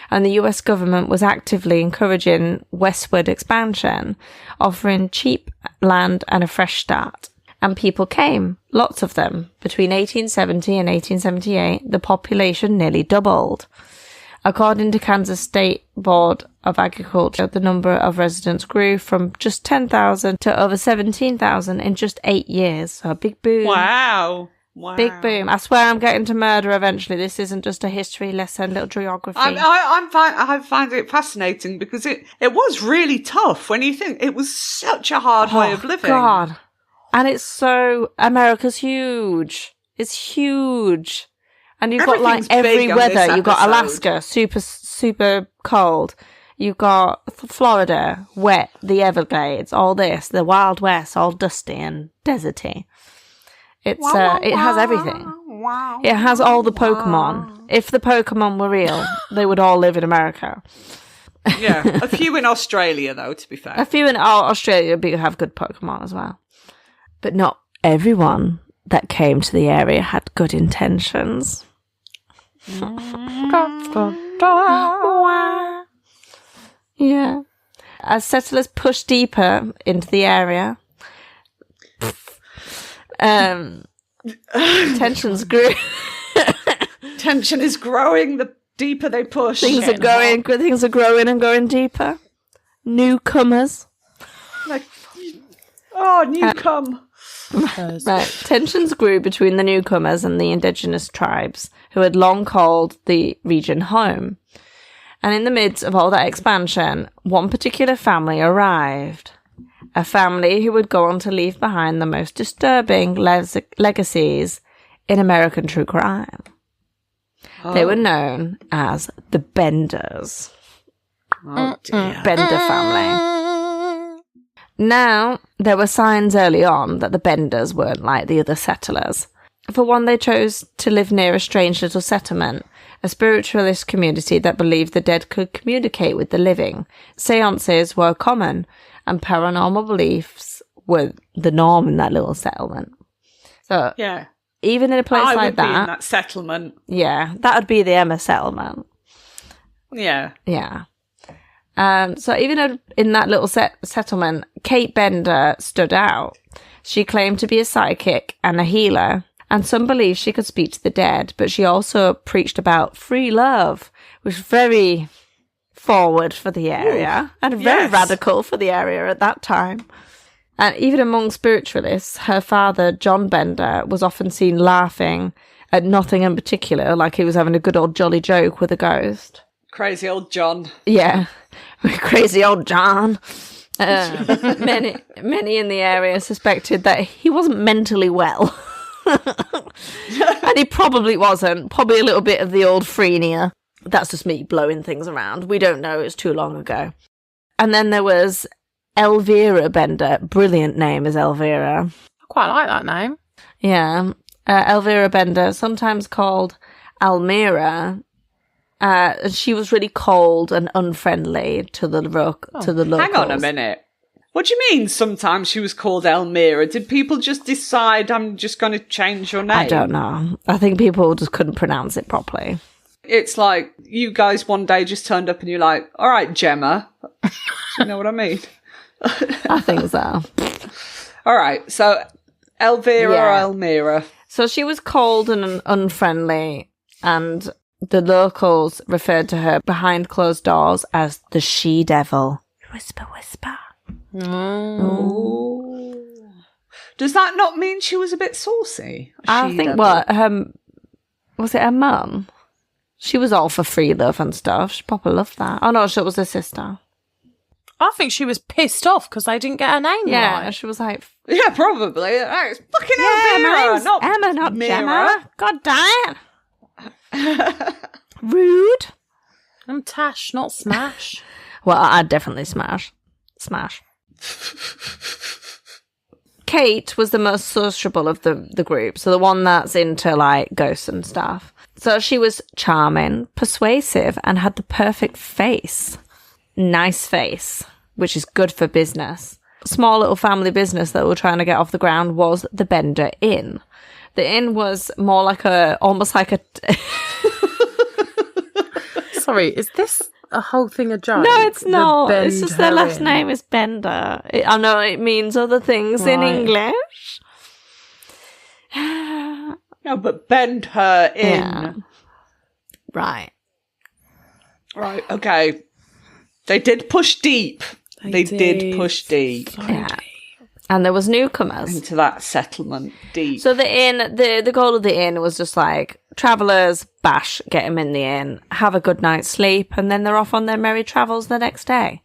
and the US government was actively encouraging westward expansion, offering cheap land and a fresh start. And people came, lots of them. Between 1870 and 1878, the population nearly doubled. According to Kansas State Board of Agriculture, the number of residents grew from just 10,000 to over 17,000 in just 8 years. So a big boom. Wow. Big boom. I swear I'm getting to murder eventually. This isn't just a history lesson, little geography. I find it fascinating because it was really tough when you think it was such a hard way of living. God. And it's so, America's huge. It's huge. And you've got like every weather. You've got Alaska, super cold. You've got Florida, wet, the Everglades, all this, the Wild West, all dusty and deserty. It has everything. It has all the Pokemon. If the Pokemon were real, they would all live in America. Yeah, a few in Australia, though, to be fair. A few in Australia have good Pokemon as well. But not everyone that came to the area had good intentions. Yeah. As settlers pushed deeper into the area, tensions grew. Tension is growing the deeper they push. Things are growing and going deeper. Newcomers. Newcome. Right. Tensions grew between the newcomers and the indigenous tribes who had long called the region home. And in the midst of all that expansion, one particular family arrived. A family who would go on to leave behind the most disturbing legacies in American true crime. Oh. They were known as the Benders. Oh, dear. Bender family. Now, there were signs early on that the Benders weren't like the other settlers. For one, they chose to live near a strange little settlement, a spiritualist community that believed the dead could communicate with the living. Seances were common, and paranormal beliefs were the norm in that little settlement. So, yeah, even in a place like that, I would be in that settlement. Yeah, that would be the Emma settlement. Yeah, yeah. So even in that little settlement, Kate Bender stood out. She claimed to be a psychic and a healer, and some believed she could speak to the dead, but she also preached about free love, which was very forward for the area and very radical for the area at that time. And even among spiritualists, her father, John Bender, was often seen laughing at nothing in particular, like he was having a good old jolly joke with a ghost. Crazy old John. Yeah. Crazy old John. Many in the area suspected that he wasn't mentally well. And he probably wasn't. Probably a little bit of the old frenia. That's just me blowing things around. We don't know. It's too long ago. And then there was Elvira Bender. Brilliant name is Elvira. I quite like that name. Yeah. Elvira Bender, sometimes called Almira. She was really cold and unfriendly to the locals. Hang on a minute. What do you mean sometimes she was called Elmira? Did people just decide I'm just going to change your name? I don't know. I think people just couldn't pronounce it properly. It's like you guys one day just turned up and you're like, all right, Gemma. You know what I mean? I think so. All right. So Elvira or Elmira. So she was cold and unfriendly, and the locals referred to her behind closed doors as the she-devil. Whisper, whisper. Oh. Does that not mean she was a bit saucy? I think was it her mum? She was all for free love and stuff. She probably loved that. Oh no, it was her sister. I think she was pissed off because they didn't get her name right. right. She was like... Yeah, probably. It's fucking Elvira, not Emma, not Mira. Gemma. God damn. Rude. I'm Tash, not Smash. Well, I'd definitely smash. Kate was the most sociable of the group, so the one that's into, like, ghosts and stuff. So she was charming, persuasive, and had the perfect face. Nice face, which is good for business. Small little family business that we're trying to get off the ground was the Bender Inn. The inn was more like almost like a... Sorry, is this a whole thing a joke? No, it's not. The It's just their last name is Bender. I know it means other things in English. No, but bend her in. Yeah. Right. Right, okay. They did push deep. They did push deep Yeah. And there was newcomers. into that settlement. Deep. So the inn, the goal of the inn was just like, travellers, bash, get them in the inn, have a good night's sleep, and then they're off on their merry travels the next day.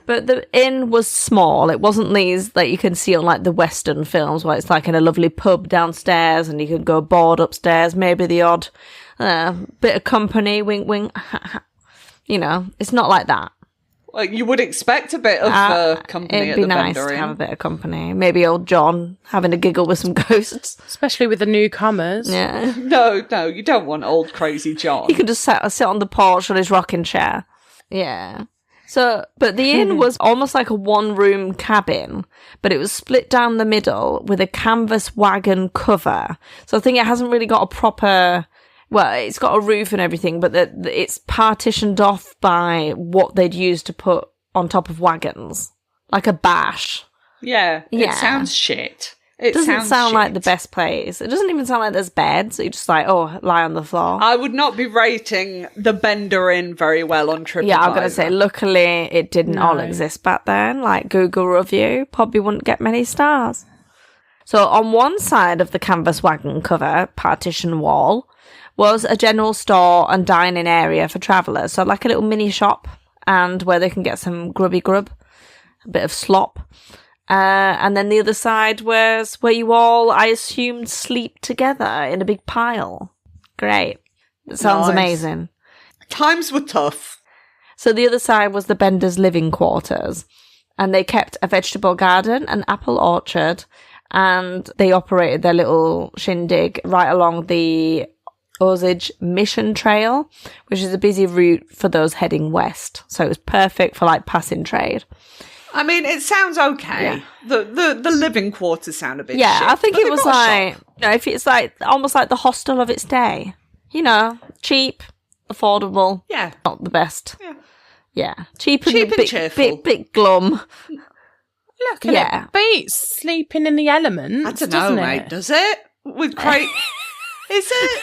But the inn was small. It wasn't these that you can see on like the Western films where it's like in a lovely pub downstairs and you can go board upstairs, maybe the odd bit of company, wink, wink. You know, it's not like that. Well, you would expect a bit of company It'd at be the nice Bender to Inn. have a bit of company. Maybe old John having a giggle with some ghosts. Especially with the newcomers. Yeah. No, you don't want old crazy John. He could just sit on the porch on his rocking chair. Yeah. So, but the inn was almost like a one-room cabin, but it was split down the middle with a canvas wagon cover. So I think it hasn't really got a proper... Well, it's got a roof and everything, but it's partitioned off by what they'd use to put on top of wagons. Like a bash. Yeah, Yeah. it sounds shit. It doesn't sound shit. like the best place. It doesn't even sound like there's beds. You're just like, oh, lie on the floor. I would not be rating the Bender Inn very well on TripAdvisor. Yeah, I'm going to say, luckily, it didn't all exist back then. Like Google review, probably wouldn't get many stars. So on one side of the canvas wagon cover partition wall was a general store and dining area for travellers. So like a little mini shop and where they can get some grubby grub, a bit of slop. And then the other side was where you all, I assumed, sleep together in a big pile. Great. That sounds Nice. amazing. Times were tough. So the other side was the Benders' living quarters. And they kept a vegetable garden, an apple orchard, and they operated their little shindig right along the Osage Mission Trail, which is a busy route for those heading west. So it was perfect for like passing trade. I mean, it sounds okay. Yeah. The living quarters sound a bit Yeah, shit, I think but it they've was got a like, shop. you know, if it's like almost like the hostel of its day. You know, cheap, affordable, Yeah. not the best. Yeah. Yeah, cheap and, Cheap and bit, cheerful. bit glum. Look at Yeah. it. Beats sleeping in the elements. I don't know, doesn't mate. it? Does it? With Craig... Is it?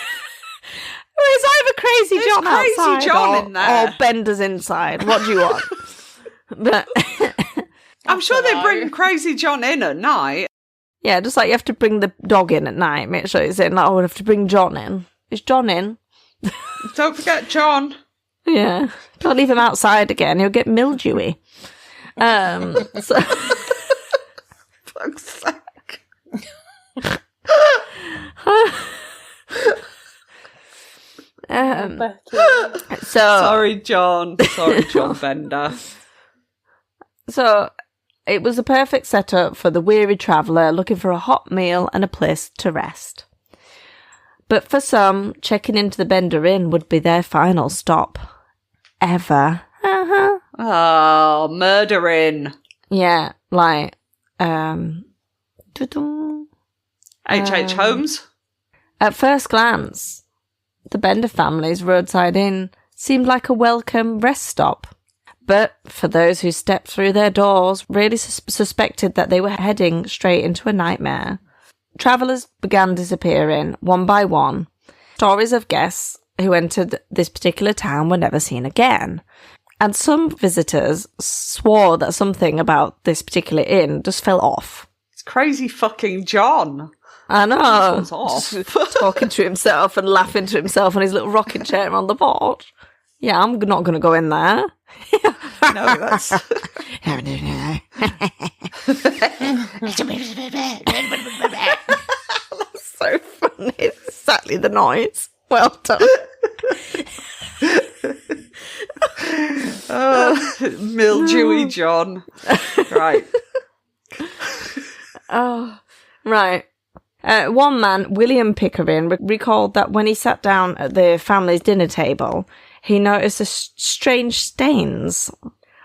Well, it's either Crazy There's John Crazy outside John or, in there. or Bender's inside. What do you want? But I'm sure they bring Crazy John in at night. yeah, just like you have to bring the dog in at night. Make sure it's in. Like, oh, we have to bring John in. Is John in? Don't forget John. Yeah. Don't leave him outside again. He'll get mildewy. So Fuck's sake. Sorry, John. Sorry, John Bender. So it was a perfect setup for the weary traveller looking for a hot meal and a place to rest. But for some, checking into the Bender Inn would be their final stop. Ever. Oh, murdering. Yeah, like, doo-doo. H.H. Holmes. At first glance, the Bender family's roadside inn seemed like a welcome rest stop. But for those who stepped through their doors, really suspected that they were heading straight into a nightmare. Travellers began disappearing, one by one. Stories of guests who entered this particular town were never seen again. And some visitors swore that something about this particular inn just fell off. It's Crazy fucking John. I know. Sounds off. Just talking to himself and laughing to himself on his little rocking chair on the porch. Yeah, I'm not going to go in there. No, that's... So funny. It's exactly the noise. Well done. Mildewy John. Right. Oh, right. One man, William Pickering, recalled that when he sat down at the family's dinner table, he noticed strange stains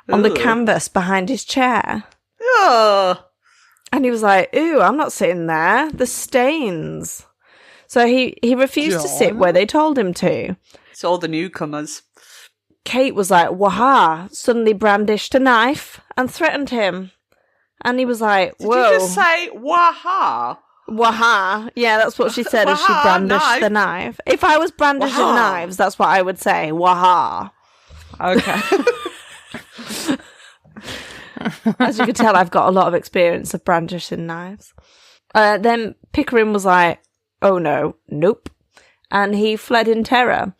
on the canvas behind his chair. Ugh. And he was like, "Ooh, I'm not sitting there. The stains." So he refused to sit where they told him to. It's all the newcomers. Kate was like, "Waha," suddenly brandished a knife and threatened him. And he was like, "Whoa." Did you just say waha? Waha. Yeah, that's what she said as she Waha, brandished knife. the knife. If I was brandishing Waha. knives, that's what I would say. Waha. Okay. As you can tell, I've got a lot of experience of brandishing knives. Then Pickering was like, "Oh no, nope." And he fled in terror.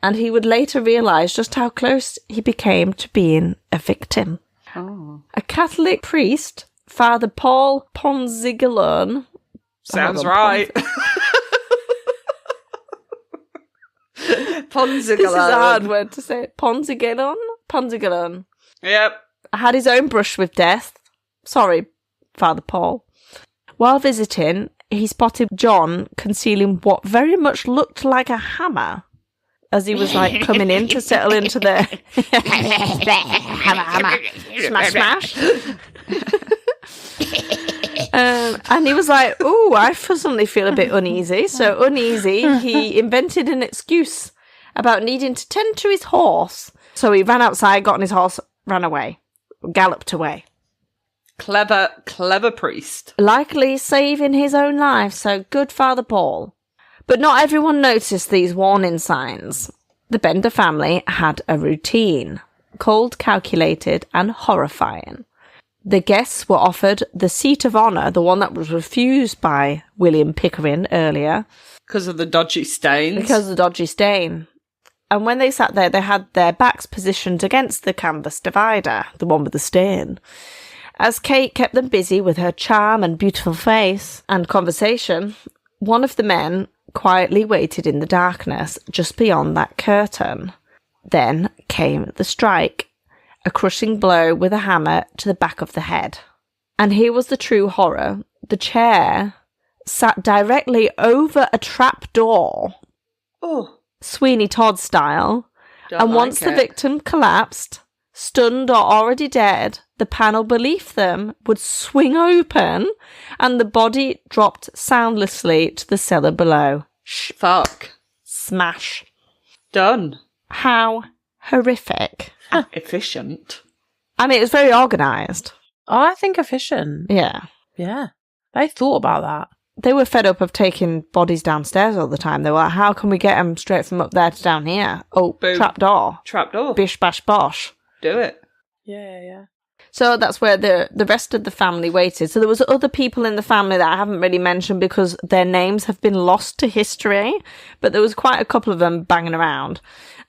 And he would later realise just how close he became to being a victim. Oh. A Catholic priest, Father Paul Ponzigalone. Sounds right. Ponzigalone. This is a hard word to say. Ponzigalone. Yep. Had his own brush with death. Sorry, Father Paul. While visiting, he spotted John concealing what very much looked like a hammer as he was like coming in to settle into the hammer, smash, smash. And he was like, "Ooh, I suddenly feel a bit uneasy." So uneasy, he invented an excuse about needing to tend to his horse. So he ran outside, got on his horse, ran away, galloped away. Clever priest. Likely saving his own life, so good Father Paul. But not everyone noticed these warning signs. The Bender family had a routine, cold, calculated, and horrifying. The guests were offered the seat of honour, the one that was refused by William Pickering earlier. Because of the dodgy stains. Because of the dodgy stain. And when they sat there, they had their backs positioned against the canvas divider, the one with the stain. As Kate kept them busy with her charm and beautiful face and conversation, one of the men quietly waited in the darkness just beyond that curtain. Then came the strike, a crushing blow with a hammer to the back of the head. And here was the true horror. The chair sat directly over a trapdoor, Oh. Sweeney Todd style, Don't and like once the it. victim collapsed, stunned or already dead, the panel beneath them would swing open and the body dropped soundlessly to the cellar below. Fuck. Smash. Done. How horrific. Efficient. I mean, it was very organised. I think efficient. Yeah. Yeah. They thought about that. They were fed up of taking bodies downstairs all the time. They were like, how can we get them straight from up there to down here? Oh, Boom. trapdoor. Trapdoor. Bish, bash, bosh. Do it. Yeah. So that's where the rest of the family waited. So there was other people in the family that I haven't really mentioned because their names have been lost to history, but there was quite a couple of them banging around.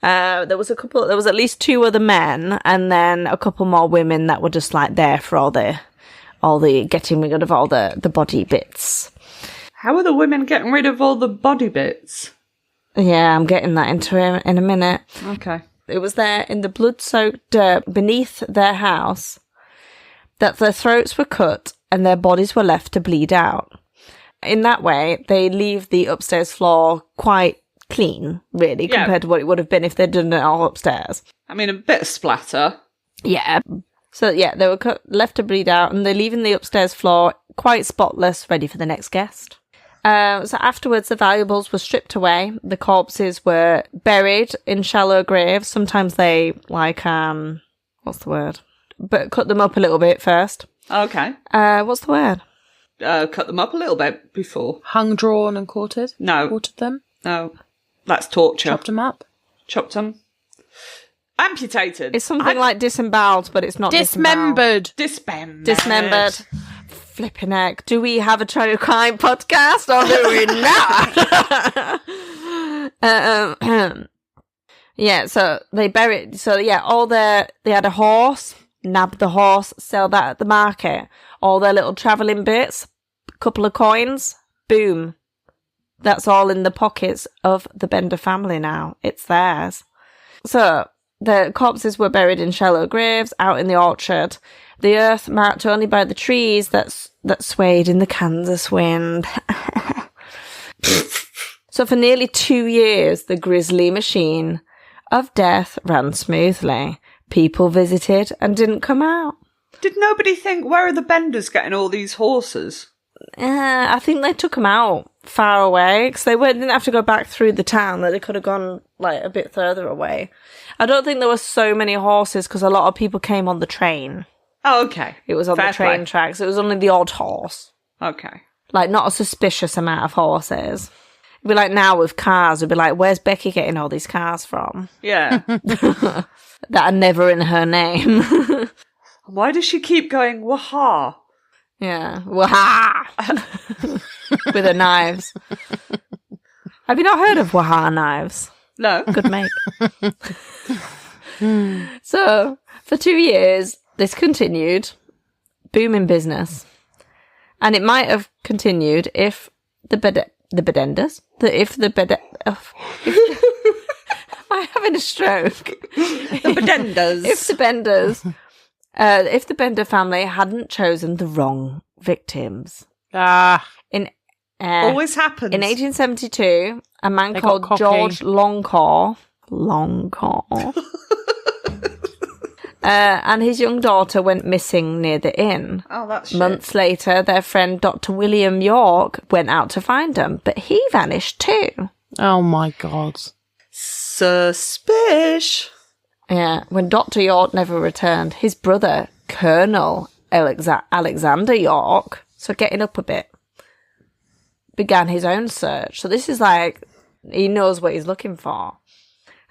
There was at least 2 other men and then a couple more women that were just like there for all the getting rid of all the body bits. How are the women getting rid of all the body bits? Yeah, I'm getting that into it in a minute. Okay. It was there in the blood-soaked dirt beneath their house that their throats were cut and their bodies were left to bleed out. In that way, they leave the upstairs floor quite clean, really, Yeah. compared to what it would have been if they'd done it all upstairs. I mean, a bit of splatter. Yeah. So, yeah, they were left to bleed out and they're leaving the upstairs floor quite spotless, ready for the next guest. So afterwards, the valuables were stripped away. The corpses were buried in shallow graves. Sometimes they, what's the word? But cut them up a little bit first. Okay. What's the word? Cut them up a little bit before. Hung, drawn, and quartered. No. Quartered them. No. That's torture. Chopped them up. Chopped them. Amputated. It's something like disemboweled, but it's not Dismembered. Dismembered. Dismembered. Flipping heck. Do we have a true crime podcast or do we not? Yeah, so they buried, they had a horse, nab the horse, sell that at the market. All their little travelling bits, couple of coins, boom. That's all in the pockets of the Bender family now. It's theirs. So, The corpses were buried in shallow graves out in the orchard, the earth marked only by the trees that swayed in the Kansas wind. So for nearly 2 years, the grisly machine of death ran smoothly. People visited and didn't come out. Did nobody think, where are the Benders getting all these horses? I think they took them out far away because they didn't have to go back through the town. That they could have gone like a bit further away. I don't think there were so many horses because a lot of people came on the train. Oh, okay. It was on the train tracks. It was only the odd horse. Okay. Like, not a suspicious amount of horses. It'd be like now with cars. It'd be like, where's Becky getting all these cars from? Yeah. That are never in her name. Why does she keep going, waha? Yeah. Waha! With her knives. Have you not heard of waha knives? No. Good make. So, for 2 years, this continued. Booming business. And it might have continued if I'm having a stroke. The Bedenders. If the Bender family hadn't chosen the wrong victims. Always happens. In 1872, a man They called got cocky. George Longcaw, and his young daughter went missing near the inn. Oh, that's shit. Months later, their friend Dr. William York went out to find them, but he vanished too. Oh my God. Suspish. Yeah, when Dr. York never returned, his brother, Colonel Alexander York, so getting up a bit, began his own search. So this is like, he knows what he's looking for.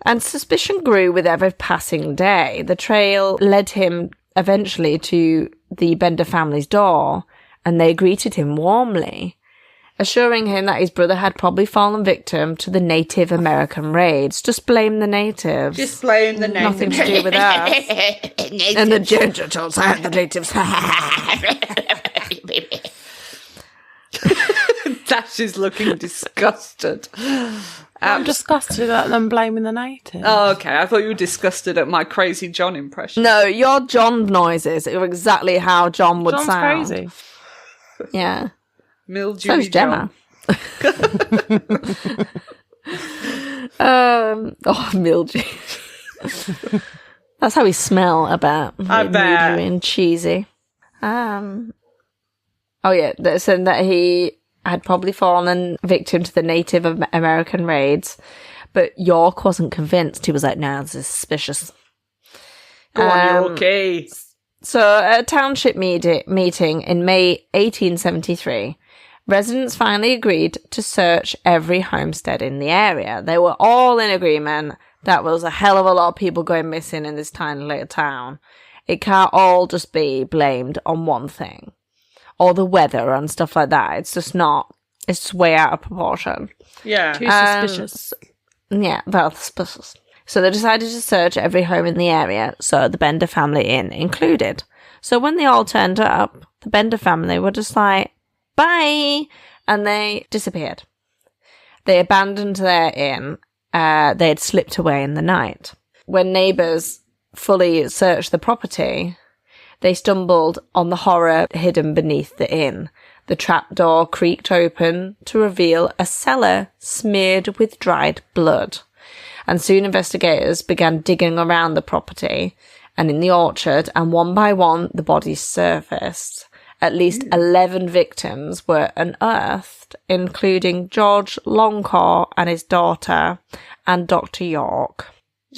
And suspicion grew with every passing day. The trail led him eventually to the Bender family's door, and they greeted him warmly, assuring him that his brother had probably fallen victim to the Native American raids. Just blame the natives. Just blame the natives. Nothing to do with us. And the genitals had the natives. Tash is looking disgusted. I'm disgusted at them blaming the natives. Oh, okay. I thought you were disgusted at my crazy John impression. No, your John noises are exactly how John would John's sound. crazy. Yeah. Mildewy So's Gemma. Mildew. That's how we smell about. I bet. Mildewy and cheesy. Oh yeah, they said that he had probably fallen victim to the Native American raids, but York wasn't convinced. He was like, "No, this is suspicious." Go on, Yorkie. So, at a township meeting in May 1873, residents finally agreed to search every homestead in the area. They were all in agreement that was a hell of a lot of people going missing in this tiny little town. It can't all just be blamed on one thing. Or the weather and stuff like that. It's just not. It's just way out of proportion. Yeah. Too suspicious. Yeah, very suspicious. So they decided to search every home in the area, so the Bender family inn included. So when they all turned up, the Bender family were just like, bye! And they disappeared. They abandoned their inn. They had slipped away in the night. When neighbours fully searched the property, they stumbled on the horror hidden beneath the inn. The trapdoor creaked open to reveal a cellar smeared with dried blood. And soon investigators began digging around the property and in the orchard, and one by one the bodies surfaced. At least 11 victims were unearthed, including George Longcaw and his daughter, and Dr. York.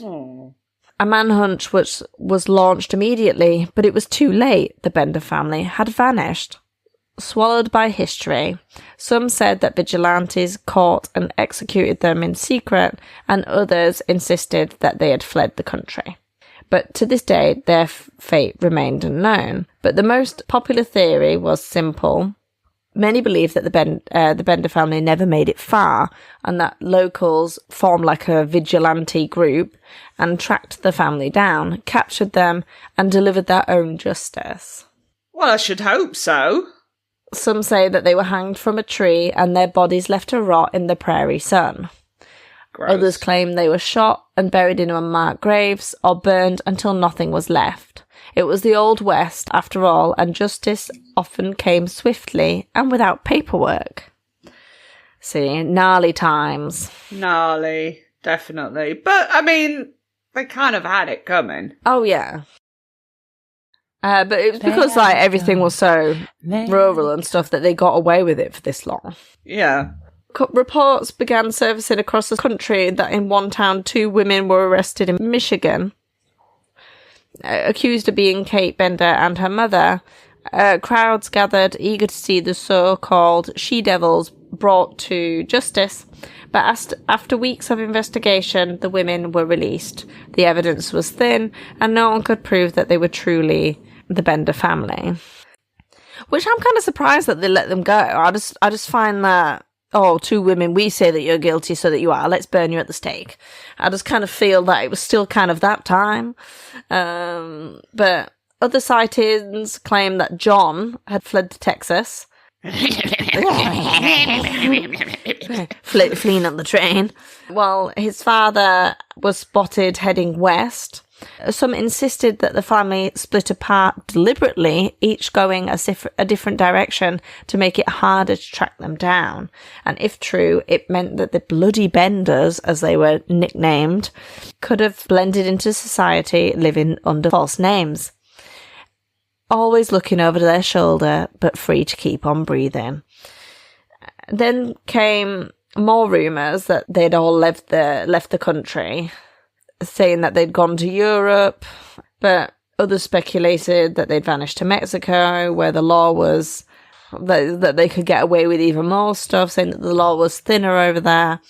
Oh. A manhunt was launched immediately, but it was too late. The Bender family had vanished. Swallowed by history. Some said that vigilantes caught and executed them in secret, and others insisted that they had fled the country. But to this day, their fate remained unknown. But the most popular theory was simple. Many believe that the Bender family never made it far, and that locals formed like a vigilante group and tracked the family down, captured them, and delivered their own justice. Well, I should hope so. Some say that they were hanged from a tree and their bodies left to rot in the prairie sun. Gross. Others claim they were shot and buried in unmarked graves or burned until nothing was left. It was the Old West, after all, and justice often came swiftly and without paperwork. See, gnarly times. Gnarly, definitely. But, I mean, they kind of had it coming. Oh, yeah. But it was because, like, everything was so rural and stuff that they got away with it for this long. Yeah. Reports began surfacing across the country that in one town 2 women were arrested in Michigan, accused of being Kate Bender and her mother. Crowds gathered eager to see the so-called she-devils brought to justice, but after weeks of investigation, the women were released. The evidence was thin, and no one could prove that they were truly the Bender family. Which I'm kind of surprised that they let them go. I just find that, 2 women, we say that you're guilty, so that you are. Let's burn you at the stake. I just kind of feel that it was still kind of that time. But other sightings claim that John had fled to Texas. Fleeing on the train. While his father was spotted heading west. Some insisted that the family split apart deliberately, each going a different direction to make it harder to track them down. And if true, it meant that the bloody Benders, as they were nicknamed, could have blended into society living under false names. Always looking over their shoulder, but free to keep on breathing. Then came more rumours that they'd all left the country, saying that they'd gone to Europe, but others speculated that they'd vanished to Mexico, where the law was that they could get away with even more stuff, saying that the law was thinner over there,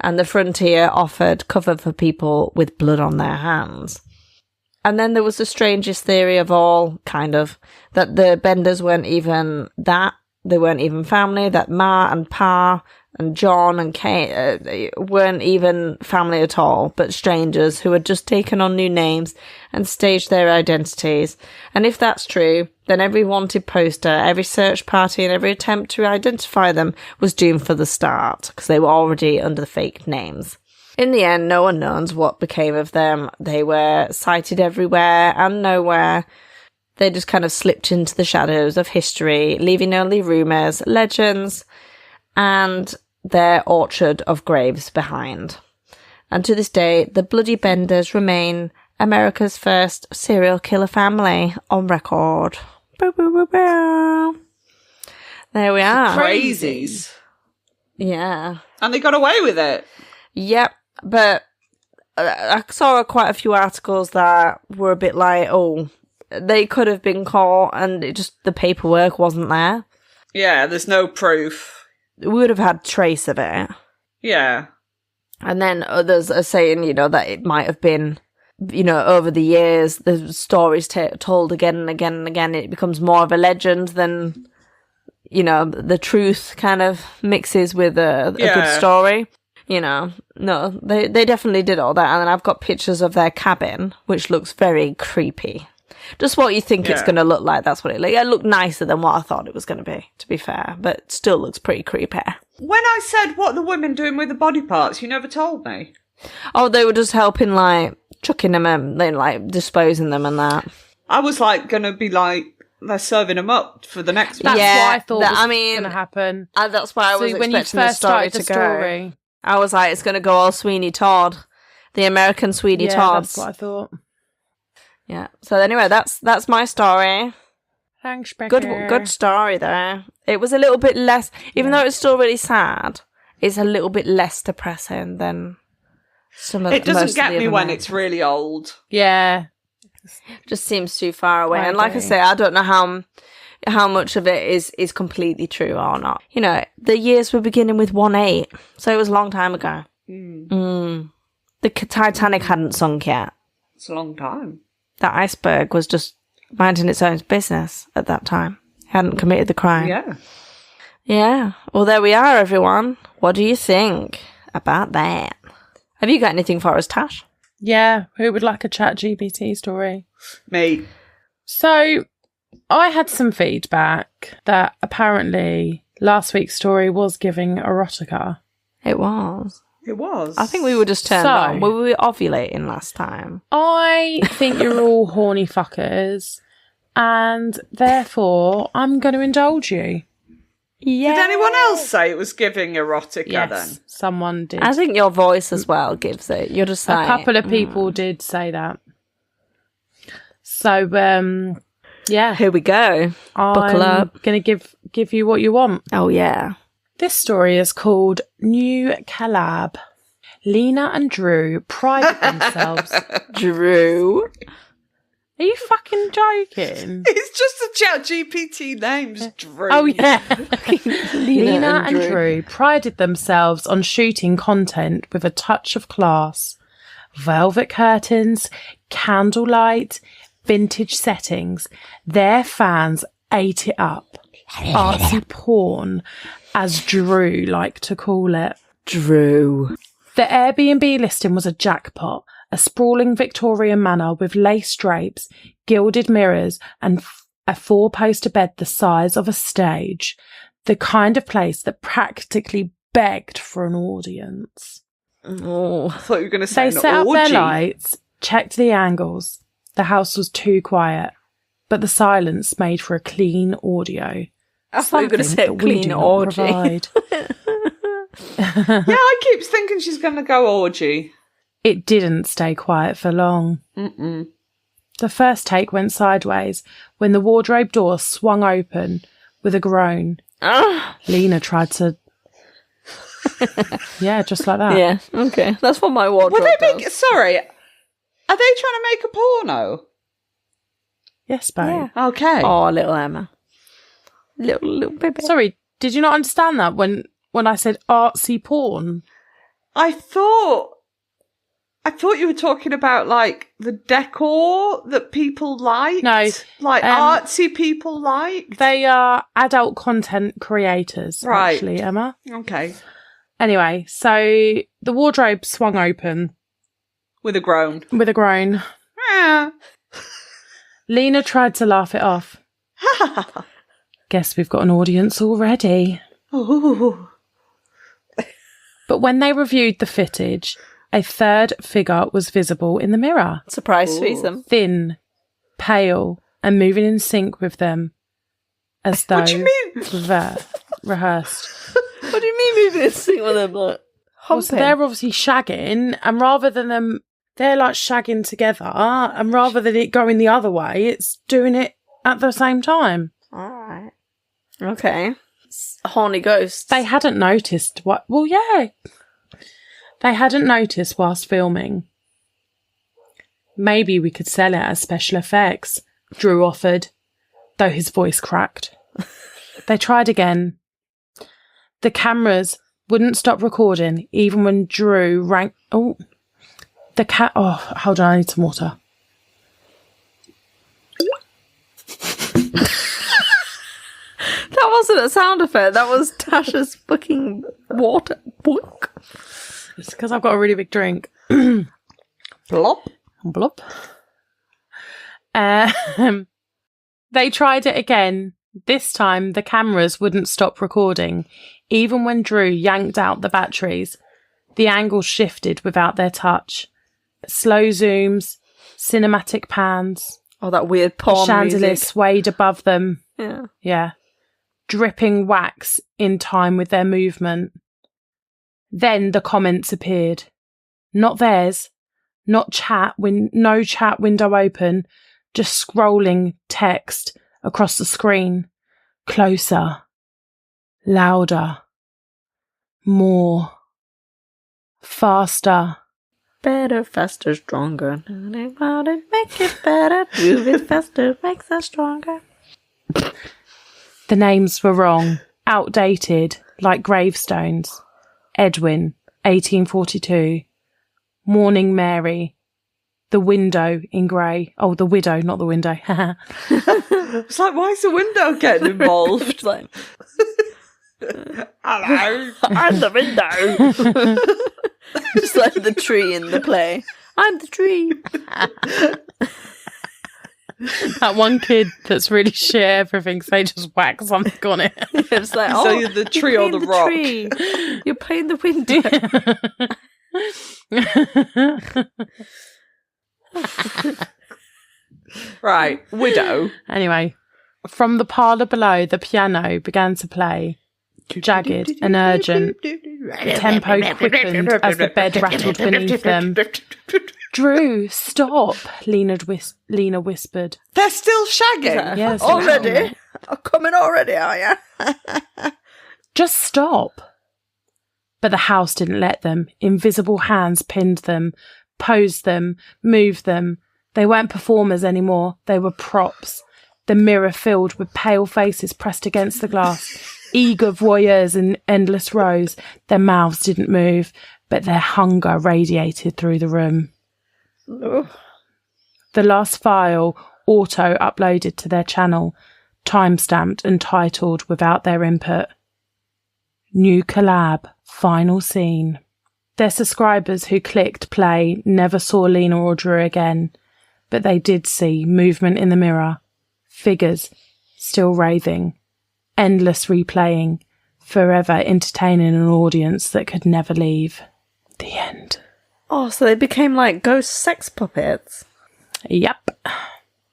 and the frontier offered cover for people with blood on their hands. And then there was the strangest theory of all, kind of, that the Benders weren't even that. They weren't even family, that Ma and Pa and John and Kate weren't even family at all, but strangers who had just taken on new names and staged their identities. And if that's true, then every wanted poster, every search party and every attempt to identify them was doomed for the start, because they were already under the fake names. In the end, no one knows what became of them. They were sighted everywhere and nowhere. They just kind of slipped into the shadows of history, leaving only rumours, legends, and their orchard of graves behind. And to this day, the Bloody Benders remain America's first serial killer family on record. Boo, boo, boo, boo. There we are. Crazies. Yeah. And they got away with it. Yep. But I saw quite a few articles that were a bit like, they could have been caught and the paperwork wasn't there. Yeah, there's no proof. We would have had trace of it. Yeah. And then others are saying, that it might have been, over the years, the stories told again and again and again. It becomes more of a legend than, the truth kind of mixes with a good story. No, they definitely did all that. And then I've got pictures of their cabin, which looks very creepy. Just what you think it's going to look like, that's what it looks like. It looked nicer than what I thought it was going to be fair, but still looks pretty creepy. When I said what the women doing with the body parts, you never told me. Oh, they were just helping, chucking them and then, disposing them and that. I was, going to be they're serving them up for the next one. That's what I thought was going to happen. That's why I was when you expecting first started the go. story. I was like, it's going to go all Sweeney Todd. The American Sweeney Todd. That's what I thought. Yeah. So anyway, that's my story. Thanks, Becky. Good story there. It was a little bit less, even though it's still really sad, it's a little bit less depressing than some of it doesn't most get of the me other when nights. it's really old. Yeah. Just seems too far away. I And like I agree. say, I don't know how much of it is completely true or not. The years were beginning with 1-8, so it was a long time ago. The Titanic hadn't sunk yet. It's a long time. That iceberg was just minding its own business at that time. Hadn't committed the crime. Yeah. Yeah. Well, there we are, everyone. What do you think about that? Have you got anything for us, Tash? Yeah. Who would like a ChatGPT story? Me. So, I had some feedback that apparently last week's story was giving erotica. It was. It was. I think we were just turned on. Were we ovulating last time? I think you're all horny fuckers, and therefore I'm going to indulge you. Yeah. Did anyone else say it was giving erotica Yes, then? someone did. I think your voice as well gives it. You're just A like... couple of people did say that. So, yeah. Here we go. Buckle I'm up. going to give you what you want. Oh, yeah. This story is called New Calab. Lena and Drew prided themselves. Drew. Are you fucking joking? It's just a chat GPT names, Drew. Oh, yeah. Lena and Drew prided themselves on shooting content with a touch of class. Velvet curtains, candlelight, vintage settings. Their fans ate it up. Artsy porn, as Drew liked to call it. Drew. The Airbnb listing was a jackpot. A sprawling Victorian manor with lace drapes, gilded mirrors, and a 4-poster bed the size of a stage. The kind of place that practically begged for an audience. Oh. I thought you were going to say They an set up their orgy. lights, checked the angles. The house was too quiet, but the silence made for a clean audio. I thought you were going to say Something that we clean do not orgy. provide. Yeah, I keep thinking she's going to go orgy. It didn't stay quiet for long. Mm-mm. The first take went sideways when the wardrobe door swung open with a groan. Ah. Lena tried to... yeah, just like that. Yeah, okay. That's what my wardrobe Were they does. sorry, are they trying to make a porno? Yes, babe. Yeah. Okay. Oh, little Emma. Little baby. Sorry, did you not understand that when I said artsy porn? I thought you were talking about, like, the decor that people like. No, Like, artsy people like. They are adult content creators, Right. actually, Emma. Okay. Anyway, so the wardrobe swung open With a groan. with a groan. Ah. Lena tried to laugh it off. Guess we've got an audience already. Ooh. But when they reviewed the footage, a third figure was visible in the mirror. Surprise threesome. Thin, pale, and moving in sync with them, as though What do you mean? rehearsed. What do you mean moving and sing with them? Like, Well, so they're obviously shagging, and rather than them, they're like shagging together, and rather than it going the other way, it's doing it at the same time. Alright. Okay. Horny ghosts. They hadn't noticed what. Well, yeah, they hadn't noticed whilst filming. Maybe we could sell it as special effects, Drew offered, though his voice cracked. They tried again. The cameras wouldn't stop recording, even when Drew rang. Oh, Oh, hold on, I need some water. That wasn't a sound effect. That was Tash's fucking water book. It's because I've got a really big drink. Blop. Blop. They tried it again. This time, the cameras wouldn't stop recording. Even when Drew yanked out the batteries, the angles shifted without their touch. Slow zooms, cinematic pans. Oh, that weird The porn chandelier music. swayed above them. Yeah. Yeah. Dripping wax in time with their movement. Then the comments appeared. Not theirs. Not no chat window open. Just scrolling text across the screen. Closer. Louder. More. Faster. Better, faster, stronger. Make it better. Move it faster. Makes us stronger. The names were wrong. Outdated, like gravestones. Edwin, 1842. Morning Mary. The window in grey. Oh, the widow, not the window. It's like, why is the window getting involved? It's like, Hello. I'm the window. Just like the tree in the play. I'm the tree. That one kid that's really shit at everything, so they just whack something on it. It's like, So you're the tree or the rock. Tree. You're playing the window. Right, widow. Anyway, from the parlour below, the piano began to play, jagged and urgent. The tempo quickened as the bed rattled beneath them. Drew, stop, Lena whispered. They're still shagging. Yes, Already? I'm coming already, are you? Just stop. But the house didn't let them. Invisible hands pinned them, posed them, moved them. They weren't performers anymore. They were props. The mirror filled with pale faces pressed against the glass. Eager voyeurs in endless rows. Their mouths didn't move, but their hunger radiated through the room. Oh. The last file auto-uploaded to their channel, time-stamped and titled without their input. New collab, final scene. Their subscribers who clicked play never saw Lena or Drew again, but they did see movement in the mirror, figures still wraithing, endless replaying, forever entertaining an audience that could never leave. The end. Oh, so they became like ghost sex puppets. Yep.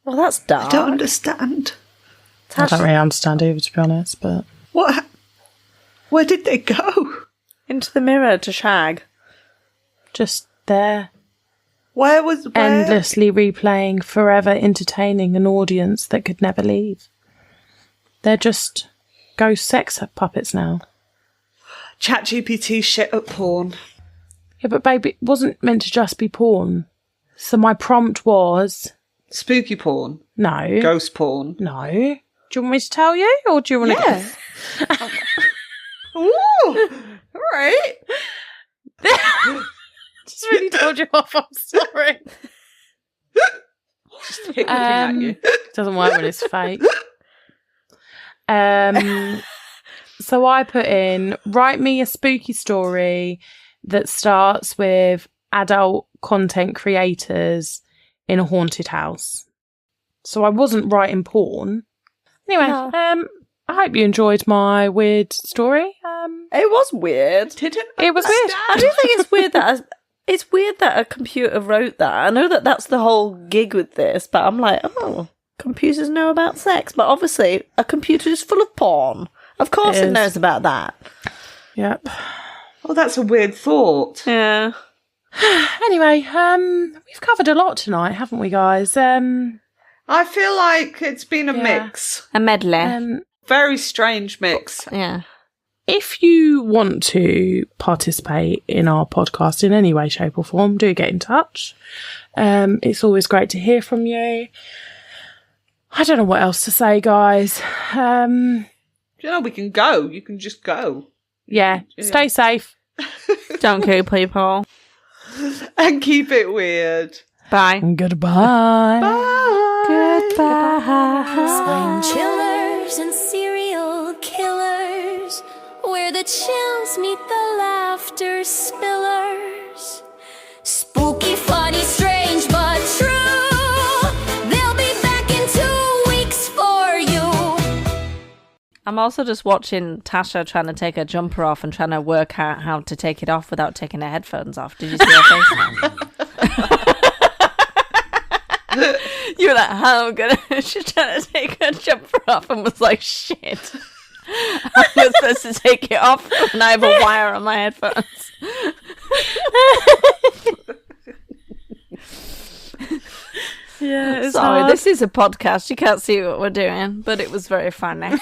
Well, that's dark. I don't understand. Tash, I don't really understand either, to be honest, but... What? Where did they go? into the mirror to shag. Just there. Where? Endlessly replaying, forever entertaining an audience that could never leave. They're just ghost sex puppets now. ChatGPT shit at porn. Yeah, but babe, it wasn't meant to just be porn. So my prompt was... Spooky porn. No. Ghost porn. No. Do you want me to tell you, or do you want to Yeah. Ooh, all right. Just really told you off, I'm sorry. Just hiccuping at you. Doesn't work when it's fake. So I put in, write me a spooky story that starts with adult content creators in a haunted house. So I wasn't writing porn. Anyway, No. I hope you enjoyed my weird story. It was weird. It was weird. I do think it's weird that a computer wrote that. I know that that's the whole gig with this, but I'm like, oh, computers know about sex, but obviously a computer is full of porn. Of course it is. knows about that. Yep. Oh, that's a weird thought. Yeah. Anyway, we've covered a lot tonight, haven't we, guys? I feel like it's been a Yeah. mix. A medley. Very strange mix. Yeah. If you want to participate in our podcast in any way, shape or form, do get in touch. It's always great to hear from you. I don't know what else to say, guys. You know, we can go. You can just go. Yeah, stay safe. Don't kill people. And keep it weird. Bye. Goodbye. Spine chillers and serial killers, where the chills meet the laughter spillers. Spooky, funny, strange, but true. They'll be back in 2 weeks for you. I'm also just watching Tasha trying to take her jumper off and trying to work out how to take it off without taking her headphones off. Did you see her face now? You were like, how good? She's trying to take her jumper off and was like, shit. I was supposed to take it off and I have a wire on my headphones. Yeah, it's Sorry, hard. this is a podcast. You can't see what we're doing, but it was very funny.